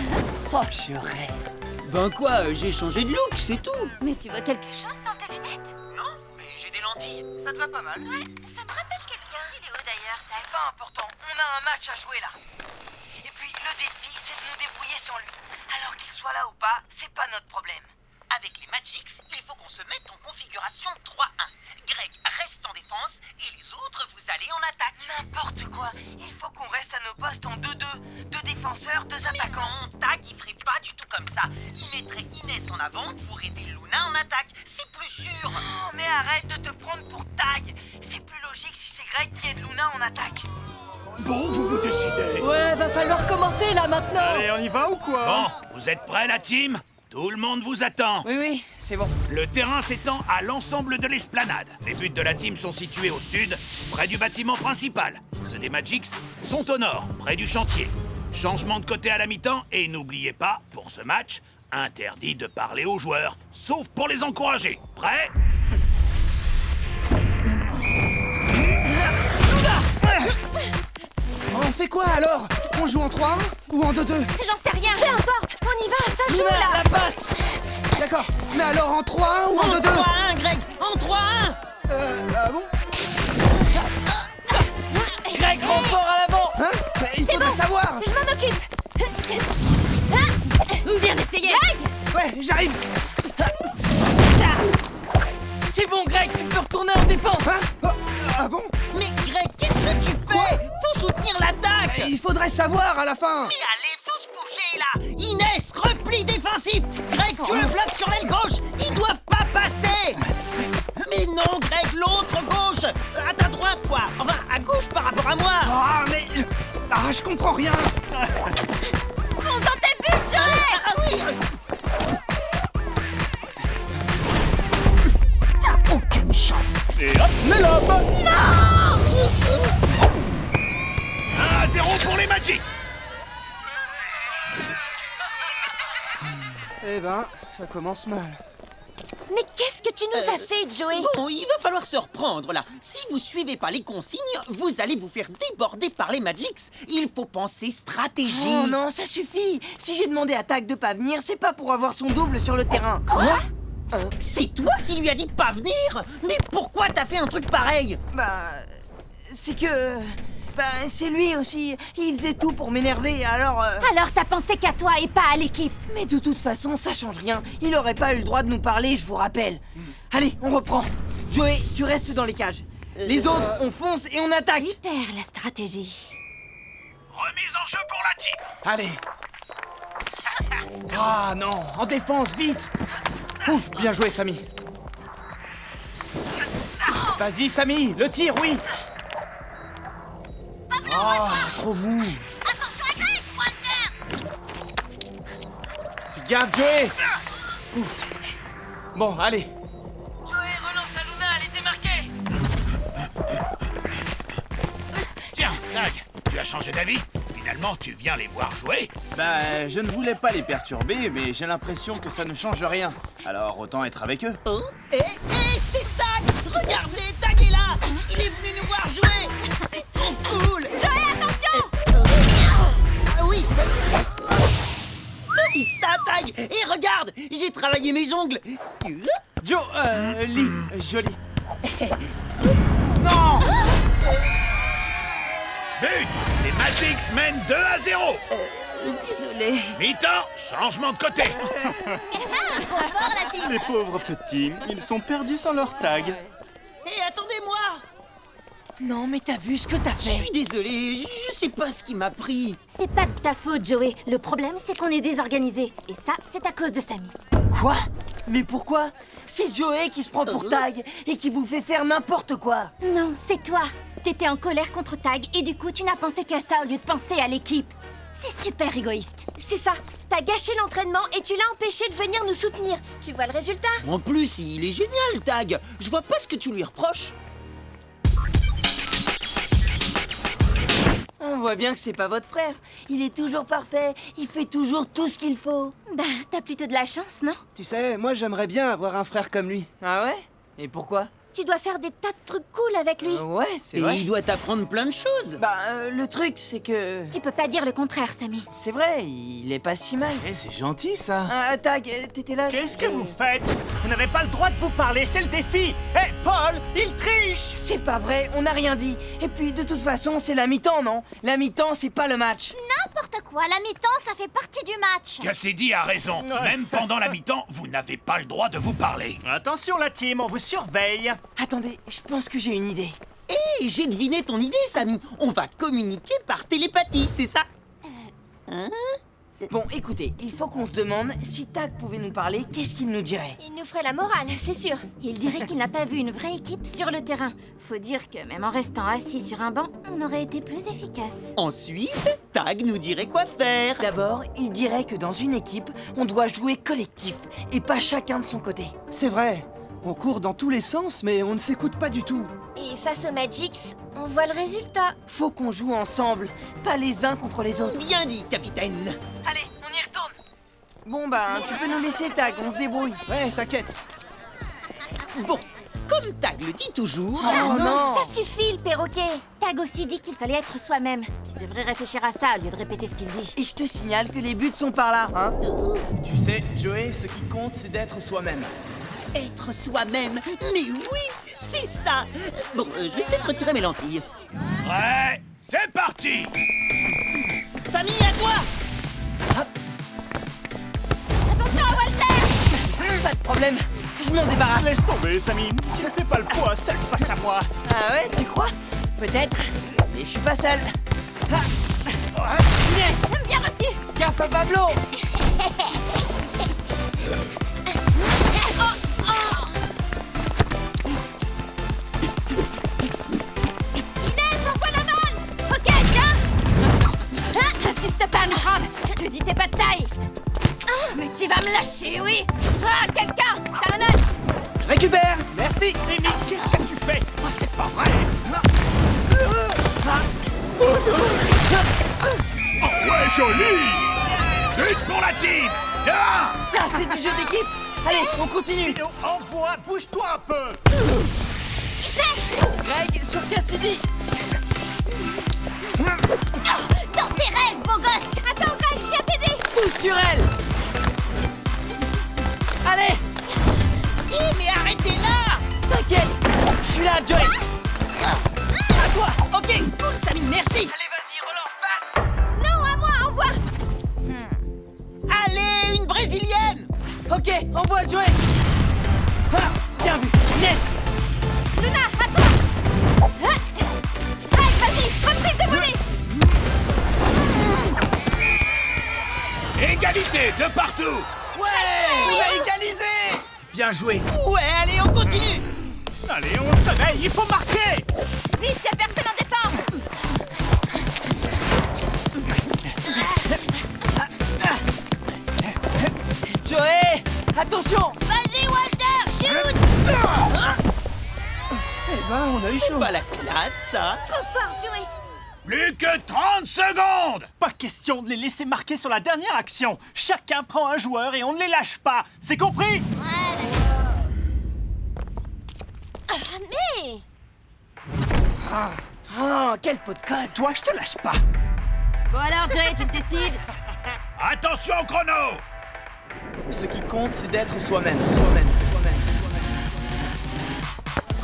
Oh, je rêve. Ben quoi, j'ai changé de look, c'est tout. Mais tu veux quelque chose sans tes lunettes? Non, mais j'ai des lentilles, ça te va pas mal. Ouais, ça me rappelle quelqu'un. Il est où d'ailleurs, Tag? C'est pas important, on a un match à jouer là. Et puis, le défi, c'est de nous débrouiller sans lui. Alors qu'il soit là ou pas, c'est pas notre problème. Avec les Magix, il faut qu'on se mette en configuration 3-1. Greg reste en défense et les autres, vous allez en attaque. N'importe quoi, il faut qu'on reste à nos postes en 2-2. 2 défenseurs, 2 attaquants. Non, Tag, il ferait pas du tout comme ça. Il mettrait Inès en avant pour aider Luna en attaque. C'est plus sûr. Oh, mais arrête de te prendre pour Tag. C'est plus logique si c'est Greg qui aide Luna en attaque. Bon, vous vous décidez. Ouais, va falloir commencer là maintenant. Allez, on y va ou quoi? Bon, vous êtes prêts la team? Tout le monde vous attend. Oui, c'est bon. Le terrain s'étend à l'ensemble de l'esplanade. Les buts de la team sont situés au sud, près du bâtiment principal. Ceux des Magix sont au nord, près du chantier. Changement de côté à la mi-temps et n'oubliez pas, pour ce match, interdit de parler aux joueurs, sauf pour les encourager. Prêts? On fait quoi alors? On joue en 3-1 ou en 2-2? J'en sais rien. Peu importe. On y va, ça joue Luna, là. la passe. D'accord, mais alors en 3-1 ou en 2-2? 3-1, Greg, en 3-1. Ah bon? Greg, renfort à l'avant. Hein? Mais il faudrait savoir! Je m'en occupe. Bien essayé. Ouais, j'arrive! C'est bon, Greg, tu peux retourner en défense. Hein? Oh, ah bon? Mais Greg, qu'est-ce que tu fais? Faut soutenir l'attaque. Il faudrait savoir à la fin! Mais allez, faut se bouger là. Inès, repli défensif. Greg, tu le bloques sur l'aile gauche. Ils doivent pas passer. Mais non, Greg, l'autre gauche. À ta droite, quoi. Enfin, à gauche par rapport à moi. Ah, mais... Ah, je comprends rien! Fonce dans tes buts, Joël. Ah oui. T'as aucune chance! Et hop, mais là, 1-0 pour les Magix. Eh ben, ça commence mal. Mais qu'est-ce que tu nous as fait, Joey? Bon, il va falloir se reprendre là. Si vous suivez pas les consignes, vous allez vous faire déborder par les Magix. Il faut penser stratégie. Oh non, ça suffit. Si j'ai demandé à Tag de pas venir, c'est pas pour avoir son double sur le terrain. Quoi? C'est toi qui lui as dit de pas venir? Mais pourquoi t'as fait un truc pareil? Bah, c'est que Bah, c'est lui aussi. Il faisait tout pour m'énerver, alors... Alors t'as pensé qu'à toi et pas à l'équipe. Mais de toute façon, ça change rien. Il aurait pas eu le droit de nous parler, je vous rappelle. Allez, on reprend. Joey, tu restes dans les cages. Les autres, on fonce et on attaque. Super la stratégie. Remise en jeu pour la team. Allez. Ah non, en défense, vite. Ouf, bien joué, Samy. Vas-y, Samy, le tir, oui. Oh, trop mou. Attention à Greg, Walter. Fais gaffe, Joey. Ouf. Bon, allez. Joey, relance à Luna, elle est démarquée. Tiens, Tag, tu as changé d'avis? Finalement, tu viens les voir jouer? Bah, je ne voulais pas les perturber, mais j'ai l'impression que ça ne change rien. Alors, autant être avec eux. Oh, c'est Tag. Regardez, Tag est là. Il est venu nous voir jouer. C'est trop cool. Joey, attention. Ah oui. T'as vu ça, Tag? Et regarde, j'ai travaillé mes jongles. Joe, Lee, joli. Non! But! Les Magics mènent 2-0. Désolé. Mi-temps, changement de côté. Trop fort la team. Les pauvres petits, ils sont perdus sans leur tag. Hé, attendez-moi. Non, mais t'as vu ce que t'as Je fait? suis désolé, je sais pas ce qui m'a pris. C'est pas de ta faute, Joey. Le problème, c'est qu'on est désorganisé. Et ça, c'est à cause de Samy. Quoi? Mais pourquoi? C'est Joey qui se prend pour Tag et qui vous fait faire n'importe quoi. Non, c'est toi. T'étais en colère contre Tag et du coup, tu n'as pensé qu'à ça au lieu de penser à l'équipe. C'est super égoïste. C'est ça. T'as gâché l'entraînement et tu l'as empêché de venir nous soutenir. Tu vois le résultat? En plus, il est génial, Tag. Je vois pas ce que tu lui reproches. On voit bien que c'est pas votre frère. Il est toujours parfait. Il fait toujours tout ce qu'il faut. Bah, t'as plutôt de la chance, non? Tu sais, moi j'aimerais bien avoir un frère comme lui. Ah ouais? Et pourquoi? Tu dois faire des tas de trucs cool avec lui. Ouais, c'est Et vrai. il doit t'apprendre plein de choses. Bah, le truc, c'est que... Tu peux pas dire le contraire, Samy. C'est vrai, il est pas si mal. Eh, c'est gentil, ça. Ah, Tag, t'étais là? Qu'est-ce que vous faites? Vous n'avez pas le droit de vous parler, c'est le défi. Eh, Paul, il triche. C'est pas vrai, on n'a rien dit. Et puis, de toute façon, c'est la mi-temps, non? La mi-temps, c'est pas le match. N'importe quoi, la mi-temps, ça fait partie du match. Cassidy a raison. Même pendant la mi-temps, vous n'avez pas le droit de vous parler. Attention la team, on vous surveille. Attendez, je pense que j'ai une idée. Hé, j'ai deviné ton idée, Samy. On va communiquer par télépathie, c'est ça? Bon, écoutez, il faut qu'on se demande si Tag pouvait nous parler, qu'est-ce qu'il nous dirait? Il nous ferait la morale, c'est sûr. Il dirait qu'il n'a pas vu une vraie équipe sur le terrain. Faut dire que même en restant assis sur un banc, on aurait été plus efficace. Ensuite, Tag nous dirait quoi faire. D'abord, il dirait que dans une équipe, on doit jouer collectif et pas chacun de son côté. C'est vrai. On court dans tous les sens, mais on ne s'écoute pas du tout. Et face aux Magics, on voit le résultat. Faut qu'on joue ensemble, pas les uns contre les autres. Bien dit, capitaine. Allez, on y retourne. Bon bah, tu peux nous laisser Tag, on se débrouille. Ouais, t'inquiète. Bon, comme Tag le dit toujours... Oh non! Ça suffit, le perroquet. Tag aussi dit qu'il fallait être soi-même. Tu devrais réfléchir à ça au lieu de répéter ce qu'il dit. Et je te signale que les buts sont par là, hein? Tu sais, Joey, ce qui compte, c'est d'être soi-même. Être soi-même. Mais oui, c'est ça. Bon, je vais peut-être retirer mes lentilles. Ouais, c'est parti. Samy, à toi. Attention à Walter! Pas de problème, je m'en débarrasse. Laisse tomber, Samy. Tu ne fais pas le poids seul face à moi. Ah ouais, tu crois? Peut-être, mais je suis pas seul. Ah. Inès! Bien reçu! Gaffe à Pablo! Inès, envoie la balle! Ok, viens! Insiste pas, microbe! Je te dis t'es pas de taille! Mais tu vas me lâcher, oui! Ah, quelqu'un! Talonnade! Je récupère. Merci. Amy, qu'est-ce que tu fais? Oh, c'est pas vrai. Oh ouais, joli. But pour la team. 2-1. Ça, c'est du jeu d'équipe! Allez, on continue! Envoie, bouge-toi un peu. Greg, sur Cassidy! Dans tes rêves, beau gosse! Attends, Greg, je viens t'aider! Tous sur elle! Allez! Mais arrêtez là. T'inquiète! Je suis là, Joey! À toi! Ok, cool, Samy. Samy, merci. Allez, vas-y, relance, passe. Non, à moi, envoie. Allez, une brésilienne. Ok, envoie Joey. Ah, bien vu, Inès. Luna, à toi. Allez, vas-y, reprise de volée. Égalité de partout. Ouais, on a égalisé. Bien joué. Ouais, allez, on continue. Allez, on se réveille, il faut marquer. Vite, y'a personne en défense. Joey, attention. Vas-y, Walter, shoot. Eh ben, on a eu chaud. Pas la classe, ça. Trop fort, Joey. Plus que 30 secondes. Pas question de les laisser marquer sur la dernière action. Chacun prend un joueur et on ne les lâche pas. C'est compris? Mais... Oh, quel pot de colle. Toi, je te lâche pas. Bon alors, Joey, tu te décides? Attention au chrono. Ce qui compte, c'est d'être soi-même.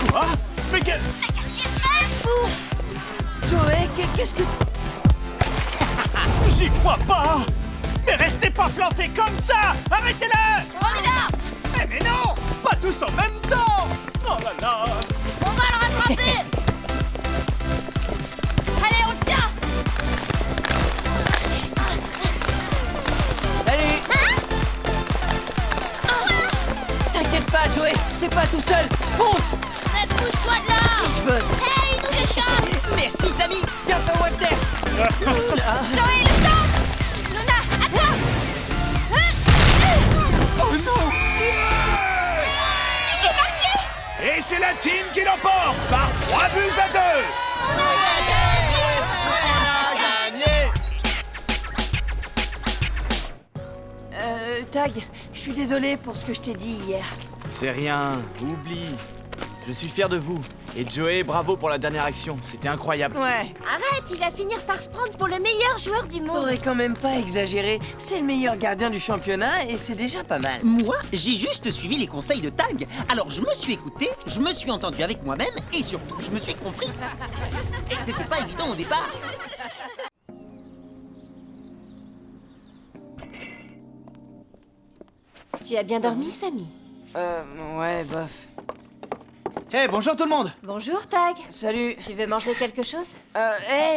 Quoi? Mais quel... Joey, qu'est-ce que... J'y crois pas. Mais restez pas plantés comme ça. Arrêtez-le. On est là. Mais non, pas tous en même temps. Oh là là. On va le rattraper. Allez, on le tient. Salut. T'inquiète pas, Joey, t'es pas tout seul. Fonce. Mais bouge-toi de là. Si je veux. Hey, il nous échappe. Merci, Samy. Bien fait, Walter. Joey, le centre. Luna, à toi. Oh non. J'ai marqué. Et c'est la team qui l'emporte par 3 buts à 2. Tag, je suis désolé pour ce que je t'ai dit hier. C'est rien, oublie. Je suis fier de vous. Et Joey, bravo pour la dernière action. C'était incroyable. Ouais, Arrête, il va finir par se prendre pour le meilleur joueur du monde. faudrait quand même pas exagérer. C'est le meilleur gardien du championnat et c'est déjà pas mal. Moi, j'ai juste suivi les conseils de Tag. Alors je me suis écouté, je me suis entendu avec moi-même et surtout je me suis compris. Et c'était pas évident au départ. Tu as bien dormi, Samy? Ouais, bof. Hey, bonjour tout le monde. Bonjour, Tag. Salut. Tu veux manger quelque chose?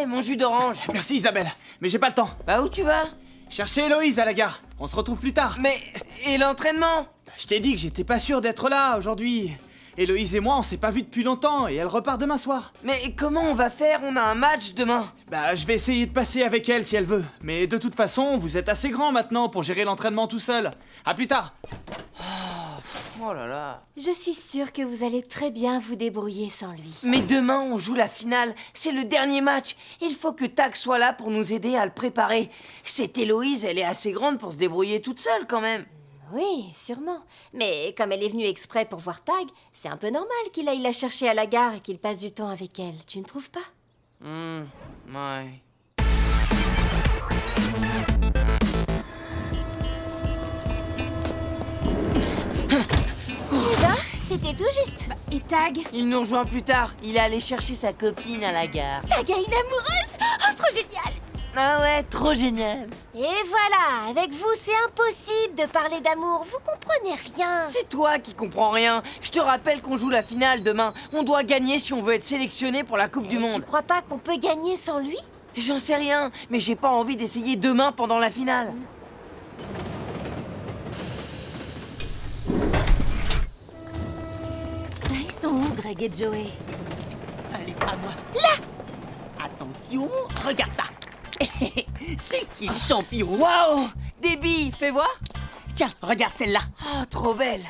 Mon jus d'orange. Merci Isabelle, mais j'ai pas le temps. Bah, où tu vas? Cherchez Héloïse à la gare. On se retrouve plus tard. Mais, et l'entraînement? Je t'ai dit que j'étais pas sûr d'être là aujourd'hui. Héloïse et moi, on s'est pas vus depuis longtemps et elle repart demain soir. Mais comment on va faire? On a un match demain. Bah, je vais essayer de passer avec elle si elle veut. Mais de toute façon, vous êtes assez grand maintenant pour gérer l'entraînement tout seul. À plus tard. Oh là là. Je suis sûre que vous allez très bien vous débrouiller sans lui. Mais demain, on joue la finale. C'est le dernier match. Il faut que Tag soit là pour nous aider à le préparer. Cette Héloïse, elle est assez grande pour se débrouiller toute seule quand même. Oui, sûrement. Mais comme elle est venue exprès pour voir Tag, c'est un peu normal qu'il aille la chercher à la gare et qu'il passe du temps avec elle. Tu ne trouves pas? Ouais. Eh ben, c'était tout juste. Et Tag? Il nous rejoint plus tard. Il est allé chercher sa copine à la gare. Tag a une amoureuse? Oh, trop génial! Ah ouais, trop génial. Et voilà, avec vous, c'est impossible de parler d'amour. Vous comprenez rien. C'est toi qui comprends rien. Je te rappelle qu'on joue la finale demain. On doit gagner si on veut être sélectionné pour la Coupe du Tu Monde. crois pas qu'on peut gagner sans lui? J'en sais rien, mais j'ai pas envie d'essayer demain pendant la finale. Ils sont où, Greg et Joey? Allez, à moi. Là. Attention, regarde ça. C'est qui le champion? Waouh! Des billes, fais voir. Tiens, regarde celle-là. Oh, trop belle.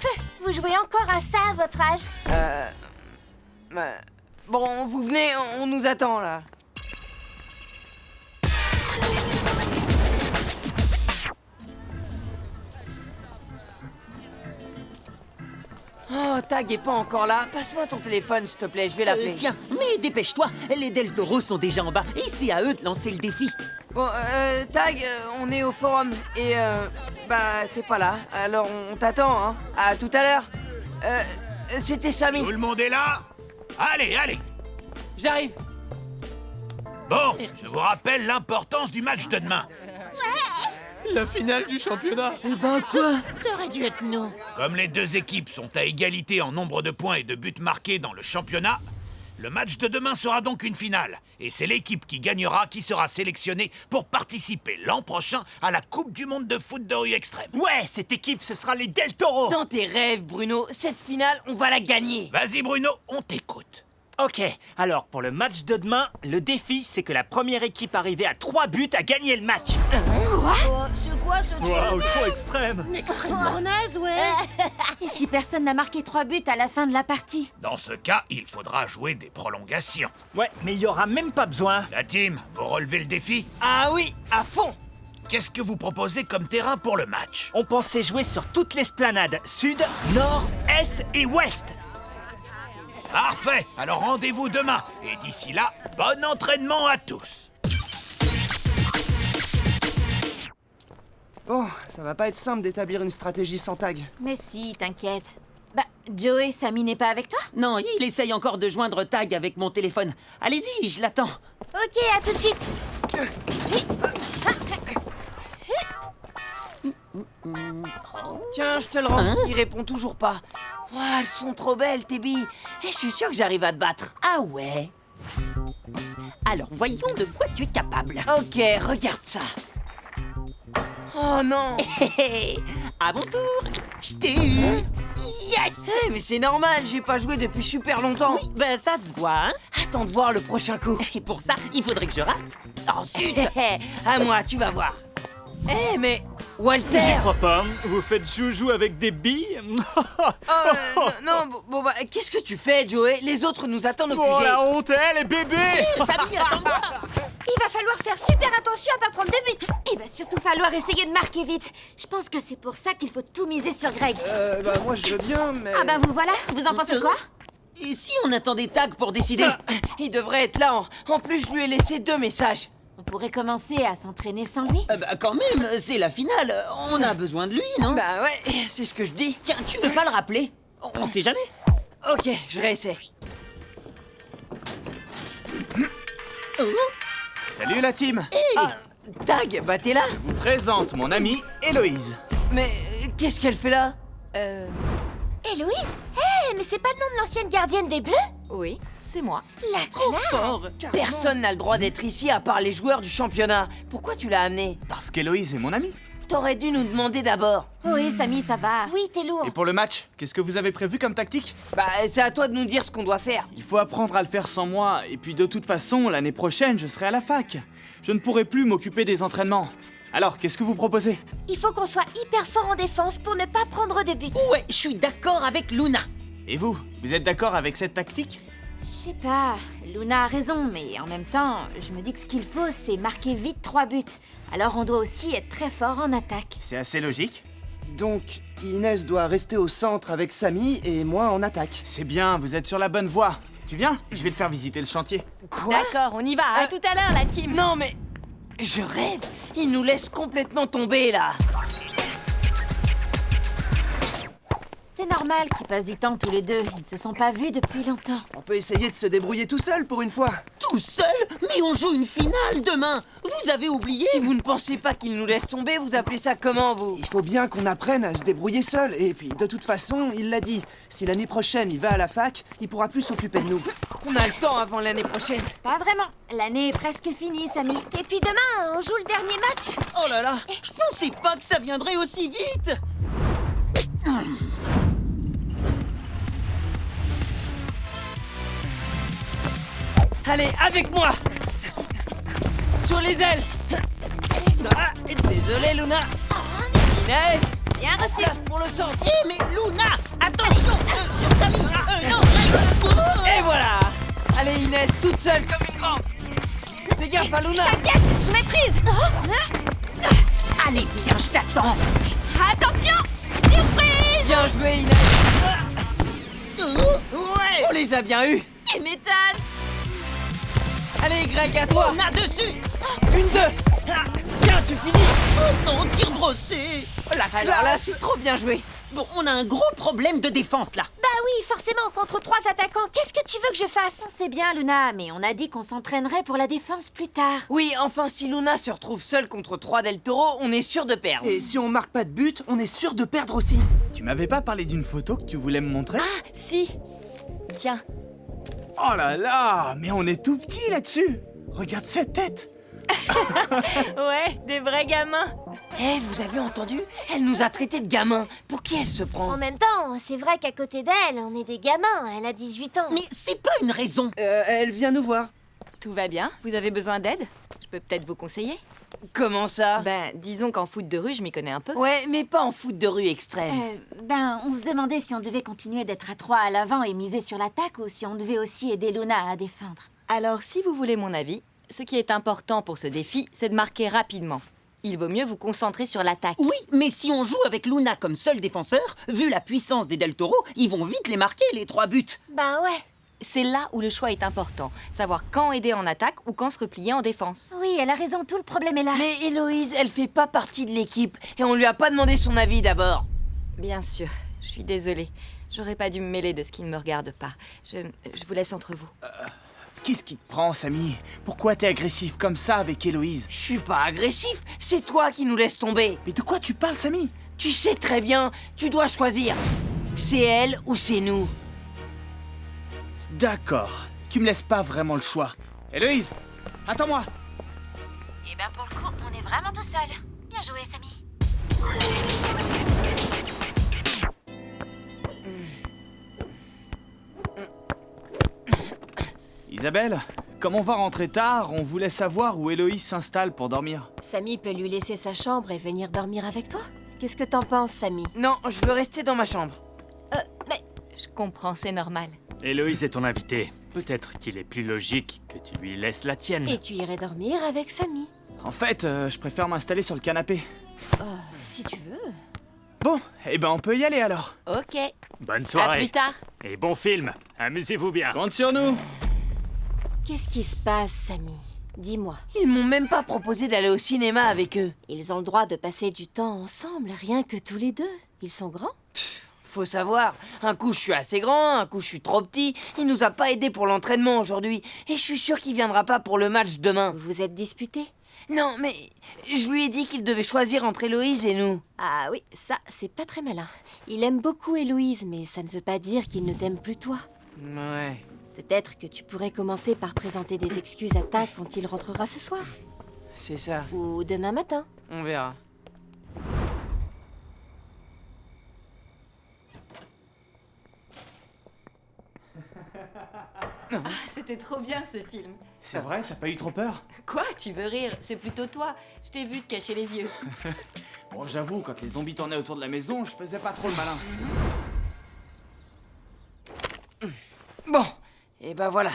Vous jouez encore à ça à votre âge? Bon, vous venez, on nous attend là. Oh, Tag est pas encore là. Passe-moi ton téléphone, s'il te plaît, je vais l'appeler. Tiens, mais dépêche-toi. Les Del Toro sont déjà en bas et c'est à eux de lancer le défi. Bon, Tag, on est au forum et t'es pas là. Alors on t'attend, hein. À tout à l'heure. C'était Samy. Tout le monde est là? Allez, allez. J'arrive. Bon, je vous rappelle l'importance du match de demain. La finale du championnat. Eh ben quoi? Ça aurait dû être nous. Comme les deux équipes sont à égalité en nombre de points et de buts marqués dans le championnat, le match de demain sera donc une finale. Et c'est l'équipe qui gagnera qui sera sélectionnée pour participer l'an prochain à la Coupe du Monde de foot de rue extrême. Ouais, cette équipe, ce sera les Del Toro. Dans tes rêves, Bruno, cette finale, on va la gagner. Vas-y Bruno, on t'écoute. Ok, alors pour le match de demain, le défi, c'est que la première équipe arrivée à 3 buts a gagné le match. C'est quoi ce Waouh, trop extrême. Extrêmement naze, ouais. Et si personne n'a marqué 3 buts à la fin de la partie? Dans ce cas, il faudra jouer des prolongations. Ouais, mais il y aura même pas besoin. La team, vous relevez le défi? Ah oui, à fond. Qu'est-ce que vous proposez comme terrain pour le match? On pensait jouer sur toute l'esplanade, sud, nord, est et ouest. Parfait, alors rendez-vous demain. Et d'ici là, bon entraînement à tous. Bon, ça va pas être simple d'établir une stratégie sans tag. Mais si, t'inquiète. Bah, Joey, Samy n'est pas avec toi? Non, il essaye encore de joindre Tag avec mon téléphone. Allez-y, je l'attends. Ok, à tout de suite. Tiens, je te le rends. Il répond toujours pas. Ouah, elles sont trop belles, tes billes. Et je suis sûr que j'arrive à te battre. Ah ouais? Alors, voyons de quoi tu es capable. Ok, regarde ça. Oh non. À mon tour, je t'ai eu. Yes! Mais c'est normal, j'ai pas joué depuis super longtemps. Oui, ben ça se voit, hein? Attends de voir le prochain coup. Et pour ça, il faudrait que je rate. Ensuite, à moi, tu vas voir. Mais Walter. J'y crois pas. Vous faites joujou avec des billes? Bon bah, qu'est-ce que tu fais, Joey? Les autres nous attendent au QG. Oh la honte, les bébés. Samy, attends-moi. Il va falloir faire super attention à pas prendre de but. Il va surtout falloir essayer de marquer vite. Je pense que c'est pour ça qu'il faut tout miser sur Greg. Bah moi je veux bien, mais... Ah bah vous voilà, vous en pensez quoi? Et si on attendait Tag pour décider? Il devrait être là. En plus, je lui ai laissé 2 messages. On pourrait commencer à s'entraîner sans lui. Bah quand même, c'est la finale. On a besoin de lui, non? Bah ouais, c'est ce que je dis. Tiens, tu veux pas le rappeler? On sait jamais. Ok, je réessaie. Salut la team. Ah, Tag, bah t'es là? Je vous présente mon amie Héloïse. Mais qu'est-ce qu'elle fait là? Héloïse? Mais c'est pas le nom de l'ancienne gardienne des Bleus? Oui, c'est moi. La classe! Personne n'a le droit d'être ici à part les joueurs du championnat. Pourquoi tu l'as amenée? Parce qu'Héloïse est mon amie. T'aurais dû nous demander d'abord. Oui, Samy, ça va. Oui, t'es lourd. Et pour le match, qu'est-ce que vous avez prévu comme tactique? Bah, c'est à toi de nous dire ce qu'on doit faire. Il faut apprendre à le faire sans moi, et puis de toute façon, l'année prochaine, je serai à la fac. Je ne pourrai plus m'occuper des entraînements. Alors, qu'est-ce que vous proposez? Il faut qu'on soit hyper fort en défense pour ne pas prendre de but. Ouais, je suis d'accord avec Luna. Et vous êtes d'accord avec cette tactique? Je sais pas, Luna a raison, mais en même temps, je me dis que ce qu'il faut, c'est marquer vite 3 buts. Alors on doit aussi être très fort en attaque. C'est assez logique. Donc, Inès doit rester au centre avec Samy et moi en attaque. C'est bien, vous êtes sur la bonne voie. Tu viens? Je vais te faire visiter le chantier. Quoi? D'accord, on y va. À tout à l'heure, la team. Non mais... Je rêve. Il nous laisse complètement tomber là. C'est normal qu'ils passent du temps tous les deux. Ils ne se sont pas vus depuis longtemps. On peut essayer de se débrouiller tout seul pour une fois. Tout seul? Mais on joue une finale demain. Vous avez oublié? Si vous ne pensez pas qu'il nous laisse tomber, vous appelez ça comment, vous? Il faut bien qu'on apprenne à se débrouiller seul. Et puis, de toute façon, il l'a dit. Si l'année prochaine il va à la fac, il pourra plus s'occuper de nous. On a le temps avant l'année prochaine. Pas vraiment. L'année est presque finie, Samy. Et puis demain, on joue le dernier match. Oh là là, je pensais pas que ça viendrait aussi vite. Allez, avec moi. Sur les ailes. Ah, désolé, Luna. Inès. Bien reçu. Place pour le centre. Mais Luna, attention, sur Samy. Non, Et voilà. Allez, Inès, toute seule comme une grande. Fais gaffe à Luna. T'inquiète, je maîtrise. Allez, viens, je t'attends. Attention, surprise. Bien joué, Inès. Ouais. On les a bien eus. Tu m'étonnes. Allez, Greg, à toi. On a dessus. Une, deux. Bien, tu finis. Oh non, tir brossé. Alors là, c'est trop bien joué. Bon, on a un gros problème de défense là. Bah oui, forcément, contre 3 attaquants, qu'est-ce que tu veux que je fasse? On sait bien, Luna, mais on a dit qu'on s'entraînerait pour la défense plus tard. Oui, enfin, si Luna se retrouve seule contre 3 Del Toro, on est sûr de perdre. Et si on marque pas de but, on est sûr de perdre aussi. Tu m'avais pas parlé d'une photo que tu voulais me montrer? Ah, si. Tiens. Oh là là, mais on est tout petit là-dessus. Regarde cette tête. Ouais, des vrais gamins. Eh, vous avez entendu? Elle nous a traités de gamins. Pour qui elle se prend? En même temps, c'est vrai qu'à côté d'elle, on est des gamins. Elle a 18 ans. Mais c'est pas une raison. Elle vient nous voir. Tout va bien? Vous avez besoin d'aide? Je peux peut-être vous conseiller? Comment ça? Ben, disons qu'en foot de rue, je m'y connais un peu. Ouais, mais pas en foot de rue extrême. On se demandait si on devait continuer d'être à 3 à l'avant et miser sur l'attaque ou si on devait aussi aider Luna à défendre. Alors, si vous voulez mon avis, ce qui est important pour ce défi, c'est de marquer rapidement. Il vaut mieux vous concentrer sur l'attaque. Oui, mais si on joue avec Luna comme seul défenseur, vu la puissance des Del Toro, ils vont vite les marquer, les 3 buts. Ben ouais. C'est là où le choix est important. Savoir quand aider en attaque ou quand se replier en défense. Oui, elle a raison, tout le problème est là. Mais Héloïse, elle fait pas partie de l'équipe et on lui a pas demandé son avis d'abord. Bien sûr, je suis désolée. J'aurais pas dû me mêler de ce qui ne me regarde pas. Je vous laisse entre vous. Qu'est-ce qui te prend, Samy? Pourquoi t'es agressif comme ça avec Héloïse? Je suis pas agressif, c'est toi qui nous laisses tomber. Mais de quoi tu parles, Samy? Tu sais très bien, tu dois choisir. C'est elle ou c'est nous. D'accord, tu me laisses pas vraiment le choix. Héloïse, attends-moi. Eh ben pour le coup, on est vraiment tout seul. Bien joué, Samy. Isabelle, comme on va rentrer tard, on voulait savoir où Héloïse s'installe pour dormir. Samy peut lui laisser sa chambre et venir dormir avec toi. Qu'est-ce que t'en penses, Samy? Non, je veux rester dans ma chambre. Mais... Je comprends, c'est normal. Héloïse est ton invitée. Peut-être qu'il est plus logique que tu lui laisses la tienne. Et tu irais dormir avec Samy? En fait, je préfère m'installer sur le canapé. Si tu veux. Bon, eh ben on peut y aller alors. Ok. Bonne soirée. À plus tard. Et bon film. Amusez-vous bien. Compte sur nous. Qu'est-ce qui se passe, Samy? Dis-moi. Ils m'ont même pas proposé d'aller au cinéma avec eux. Ils ont le droit de passer du temps ensemble, rien que tous les deux. Ils sont grands. Faut savoir, un coup je suis assez grand, un coup je suis trop petit. Il nous a pas aidés pour l'entraînement aujourd'hui. Et je suis sûr qu'il viendra pas pour le match demain. Vous vous êtes disputés? Non, mais je lui ai dit qu'il devait choisir entre Héloïse et nous. Ah oui, ça, c'est pas très malin. Il aime beaucoup Héloïse, mais ça ne veut pas dire qu'il ne t'aime plus toi. Ouais. Peut-être que tu pourrais commencer par présenter des excuses à Tak quand il rentrera ce soir. C'est ça. Ou demain matin. On verra. C'était trop bien ce film. C'est vrai, t'as pas eu trop peur? Quoi? Tu veux rire? C'est plutôt toi. Je t'ai vu te cacher les yeux. Bon, j'avoue, quand les zombies tournaient autour de la maison, je faisais pas trop le malin. Bon, et ben voilà.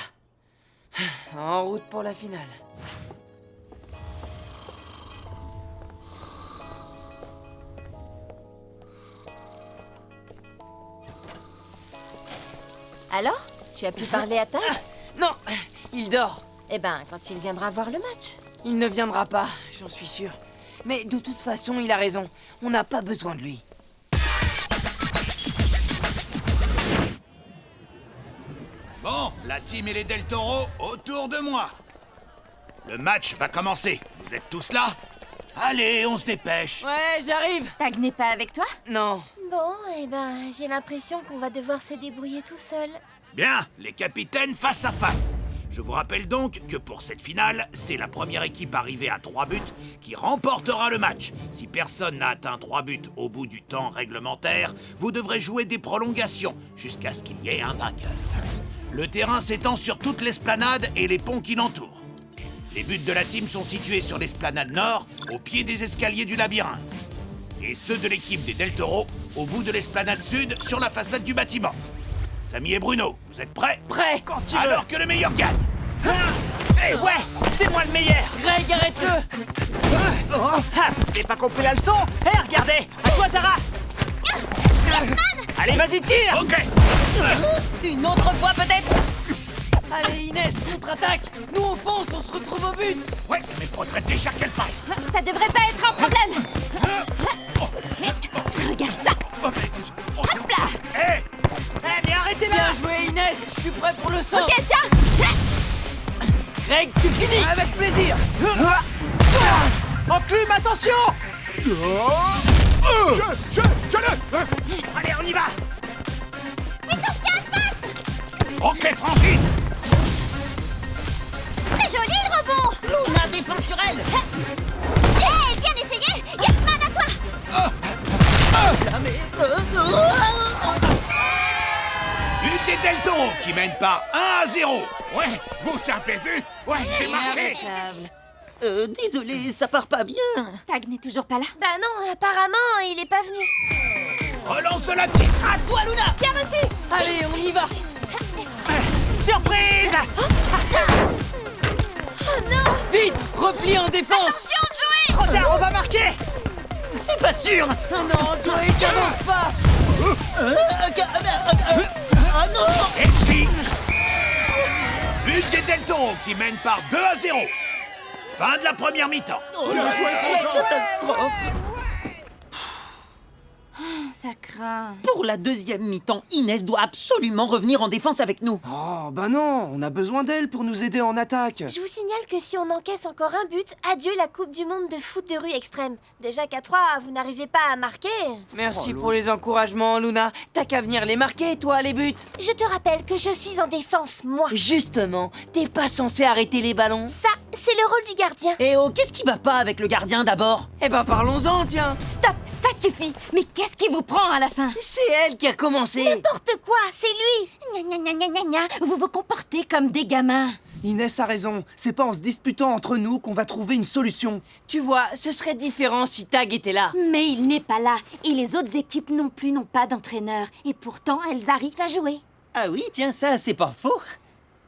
En route pour la finale. Alors? Tu as pu parler à Tak? Non, il dort. Eh ben, quand il viendra voir le match. Il ne viendra pas, j'en suis sûr. Mais de toute façon, il a raison. On n'a pas besoin de lui. Bon, la team et les Del Toro autour de moi. Le match va commencer. Vous êtes tous là? Allez, on se dépêche. Ouais, j'arrive. Tak n'est pas avec toi? Non. Bon, eh ben, j'ai l'impression qu'on va devoir se débrouiller tout seul. Bien, les capitaines face à face. Je vous rappelle donc que pour cette finale, c'est la première équipe arrivée à 3 buts qui remportera le match. Si personne n'a atteint 3 buts au bout du temps réglementaire, vous devrez jouer des prolongations jusqu'à ce qu'il y ait un vainqueur. Le terrain s'étend sur toute l'esplanade et les ponts qui l'entourent. Les buts de la team sont situés sur l'esplanade nord, au pied des escaliers du labyrinthe. Et ceux de l'équipe des Del Toro, au bout de l'esplanade sud, sur la façade du bâtiment. Samy et Bruno, vous êtes prêts? Prêt quand tu veux. Alors que le meilleur gagne. Eh ouais, c'est moi le meilleur. Greg, arrête-le. Ah, vous n'avez pas compris la leçon? Eh, regardez, à toi, Sarah. Allez, vas-y, tire. Ok. Une autre fois peut-être? Allez, Inès, contre-attaque. Nous, on fonce, on se retrouve au but. Ouais, mais faudrait déjà qu'elle passe. Ça devrait pas être un problème. Regarde ça! Hop là. Eh, Eh bien, prêt pour le saut? Ok, tiens. Greg, tu finis? Avec plaisir. Enclume, attention! Je l'ai. Allez, on y va! Puissance 4, passe. Ok, Frangine! Très joli le robot. Luna défend sur elle. Yeah, bien essayé. Yasman, à toi. Une des Del Toro qui mène par 1-0. Ouais, vous avez vu? Ouais, j'ai marqué. Inarrêtable. Désolé, ça part pas bien. Tag n'est toujours pas là. Bah non, apparemment, il est pas venu. Relance de la team. À toi, Luna. Bien reçu. Allez, on y va. Surprise! Oh non. Vite, repli en défense. Attention, Joey. Trop tard, on va marquer! C'est pas sûr. Oh non, Joey, t'avances pas. Ah non. Et si une des Del Toro qui mène par 2-0. Fin de la première mi-temps. La catastrophe. Ça craint. Pour la deuxième mi-temps, Inès doit absolument revenir en défense avec nous. Oh, bah non, on a besoin d'elle pour nous aider en attaque. Je vous signale que si on encaisse encore un but, adieu la Coupe du Monde de foot de rue extrême. Déjà qu'à 3, vous n'arrivez pas à marquer. Merci pour les encouragements, Luna. T'as qu'à venir les marquer, toi, les buts. Je te rappelle que je suis en défense, moi. Justement, t'es pas censé arrêter les ballons. Ça, c'est le rôle du gardien. Eh oh, qu'est-ce qui va pas avec le gardien d'abord? Eh ben, parlons-en, tiens. Stop, ça suffit. Mais qu'est-ce qui vous prend à la fin? C'est elle qui a commencé. N'importe quoi, c'est lui. Gna gna gna gna gna. Vous vous comportez comme des gamins. Inès a raison, c'est pas en se disputant entre nous qu'on va trouver une solution. Tu vois, ce serait différent si Tag était là. Mais il n'est pas là. Et les autres équipes non plus n'ont pas d'entraîneur. Et pourtant, elles arrivent à jouer. Ah oui, tiens, ça, c'est pas faux.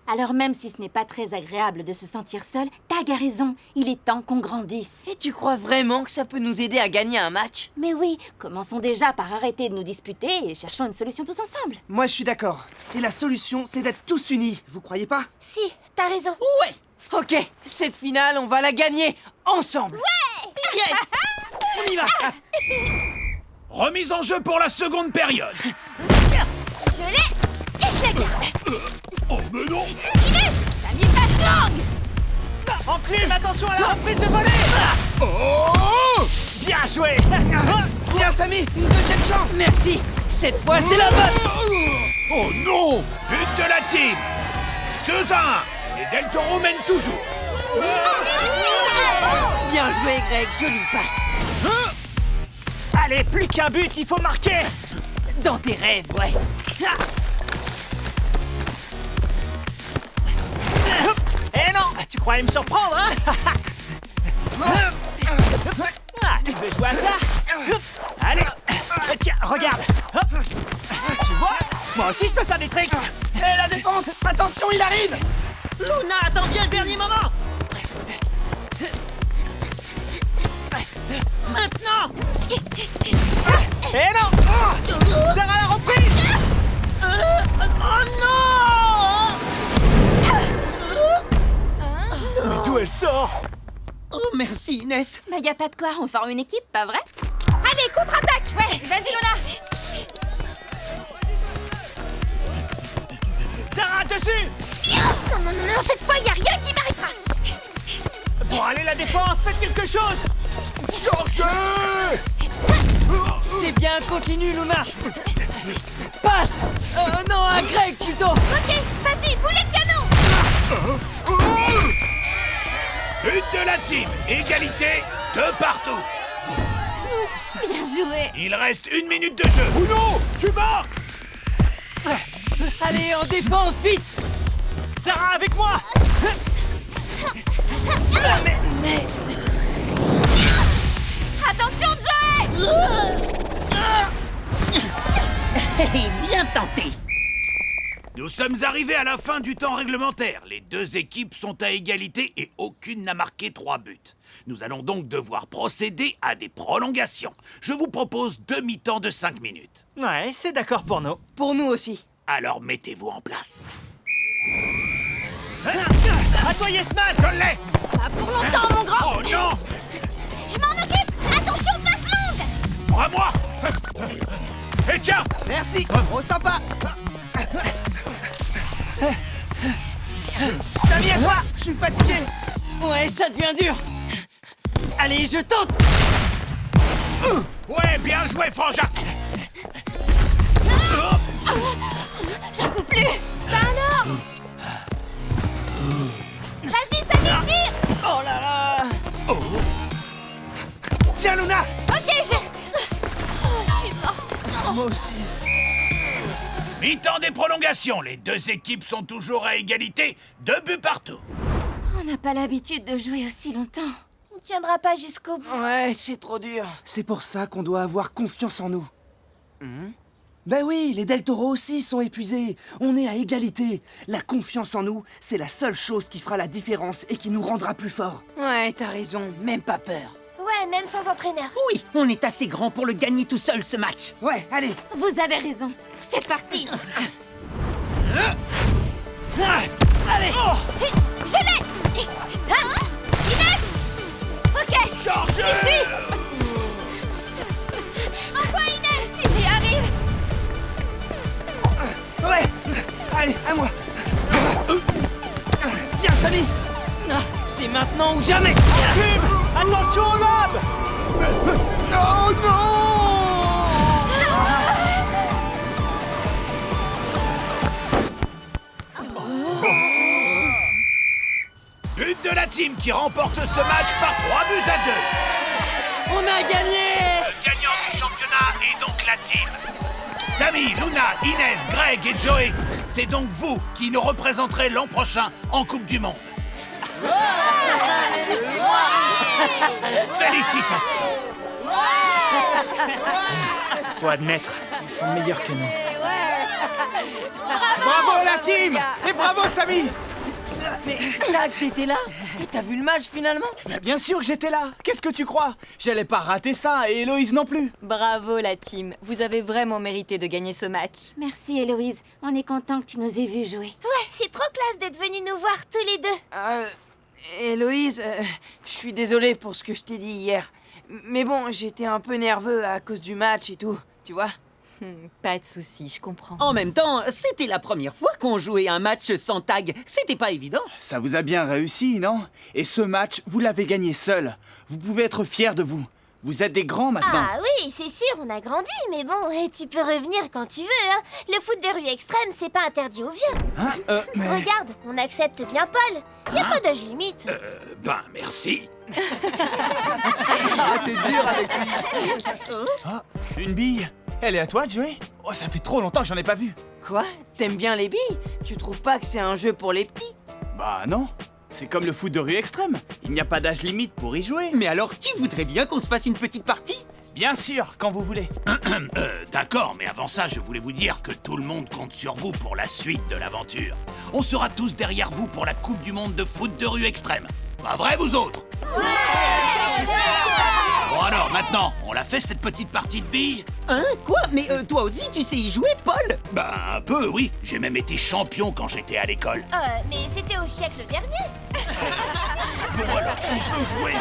Alors même si ce n'est pas très agréable de se sentir seul, Tag a raison. Il est temps qu'on grandisse. Et tu crois vraiment que ça peut nous aider à gagner un match? Mais oui, commençons déjà par arrêter de nous disputer et cherchons une solution tous ensemble. Moi, je suis d'accord. Et la solution, c'est d'être tous unis, vous croyez pas? Si, t'as raison. Ouais. Ok, cette finale, on va la gagner ensemble. Ouais. Yes. On y va. Remise en jeu pour la seconde période. Je l'ai et je la garde. Oh, mais non! Inès, t'as mis passe longue. Enclume, attention à la reprise de volée! Oh! Bien joué! Tiens, Samy, une deuxième chance. Merci. Cette fois, c'est la bonne. Oh non! But de la team! 2-1! Et Del Toro mène toujours! Bien joué, Greg. Jolie passe. Allez, plus qu'un but, il faut marquer! Dans tes rêves, ouais. Eh non! Tu croyais me surprendre, hein? Ah, tu veux jouer à ça? Allez! Tiens, regarde! Hop. Tu vois? Moi aussi, je peux faire des tricks! Et la défense, attention, il arrive. Luna, attends bien le dernier moment. Maintenant. Eh non! Sarah la reprise! Oh non! Mais d'où elle sort? Oh, merci, Inès. Mais y a pas de quoi, on forme une équipe, pas vrai? Allez, contre-attaque. Ouais, vas-y Lola. Sarah, dessus! Non, non, non, non, cette fois, y a rien qui m'arrêtera. Bon, allez, la défense, faites quelque chose! Chargez! C'est bien, continue, Luna. Passe. Non, à Greg, plutôt. Ok, vas-y, boulet de canon. But de la team! Égalité de partout! Bien joué. Il reste 1 minute de jeu! Bruno, tu marques! Allez, en défense, vite. Sarah, avec moi! Mais... Attention, Joey. Bien tenté. Nous sommes arrivés à la fin du temps réglementaire. Les deux équipes sont à égalité et aucune n'a marqué 3 buts. Nous allons donc devoir procéder à des prolongations. Je vous propose 2 mi-temps de 5 minutes. Ouais, c'est d'accord pour nous. Pour nous aussi. Alors mettez-vous en place. À toi, Yesman! Je l'ai! Pas pour longtemps, mon grand. Oh non! Je m'en occupe. Attention, passe longue. À moi! Et tiens! Merci, oh sympa. Samy, à toi! Je suis fatigué! Ouais, ça devient dur. Allez, je tente. Ouais, bien joué, Frangin. J'en peux plus. Bah alors? Vas-y, Samy, tire. Oh là là. Tiens, Luna! Ok, je suis morte. Moi aussi. Mi-temps des prolongations. Les deux équipes sont toujours à égalité. 2 buts partout. On n'a pas l'habitude de jouer aussi longtemps. On tiendra pas jusqu'au bout. Ouais, c'est trop dur. C'est pour ça qu'on doit avoir confiance en nous. Ben oui, les Del Toro aussi sont épuisés. On est à égalité. La confiance en nous, c'est la seule chose qui fera la différence et qui nous rendra plus forts. Ouais, t'as raison, même pas peur. Ouais, même sans entraîneur. Oui, on est assez grand pour le gagner tout seul, ce match. Ouais, allez. Vous avez raison. C'est parti. Allez. Je l'ai. Inès. Ok, j'y suis. Envoie Inès. Si j'y arrive. Ouais. Allez, à moi. Tiens, Samy. Ah, c'est maintenant ou jamais. Attention au lobe! Oh non! But de la team qui remporte ce match par 3 buts à 2. On a gagné. Le gagnant du championnat est donc la team. Samy, Luna, Inès, Greg et Joey, c'est donc vous qui nous représenterez l'an prochain en Coupe du Monde. Félicitations. Faut admettre, ils sont meilleurs que nous. Bravo la team! Et bravo Samy! Mais Tac, t'étais là? Et t'as vu le match finalement? Bah, bien sûr que j'étais là! Qu'est-ce que tu crois? J'allais pas rater ça, et Héloïse non plus! Bravo la team, vous avez vraiment mérité de gagner ce match. Merci Héloïse, on est content que tu nous aies vus jouer. Ouais, c'est trop classe d'être venus nous voir tous les deux. Héloïse, je suis désolé pour ce que je t'ai dit hier. Mais bon, j'étais un peu nerveux à cause du match et tout, tu vois? Pas de soucis, je comprends. En même temps, c'était la première fois qu'on jouait un match sans tag. C'était pas évident. Ça vous a bien réussi, non? Et ce match, vous l'avez gagné seul. Vous pouvez être fiers de vous. Vous êtes des grands maintenant. Ah oui, c'est sûr, on a grandi, mais bon, tu peux revenir quand tu veux, hein. Le foot de rue extrême, c'est pas interdit aux vieux. Hein? Mais... Regarde, on accepte bien Paul. Y a pas d'âge limite. Ben, merci. Ah, t'es dur avec lui. Ah, une bille? Elle est à toi, Joey? Oh, ça fait trop longtemps que j'en ai pas vu. Quoi? T'aimes bien les billes? Tu trouves pas que c'est un jeu pour les petits? Bah non. C'est comme le foot de rue extrême. Il n'y a pas d'âge limite pour y jouer. Mais alors, tu voudrais bien qu'on se fasse une petite partie? Bien sûr, quand vous voulez. D'accord, mais avant ça, je voulais vous dire que tout le monde compte sur vous pour la suite de l'aventure. On sera tous derrière vous pour la Coupe du Monde de foot de rue extrême. Pas vrai, vous autres? Bon alors, maintenant, on l'a fait cette petite partie de billes? Hein? Quoi? Mais toi aussi, tu sais y jouer, Paul? Ben, un peu, oui. J'ai même été champion quand j'étais à l'école. Mais c'était au siècle dernier. Bon alors, on peut jouer.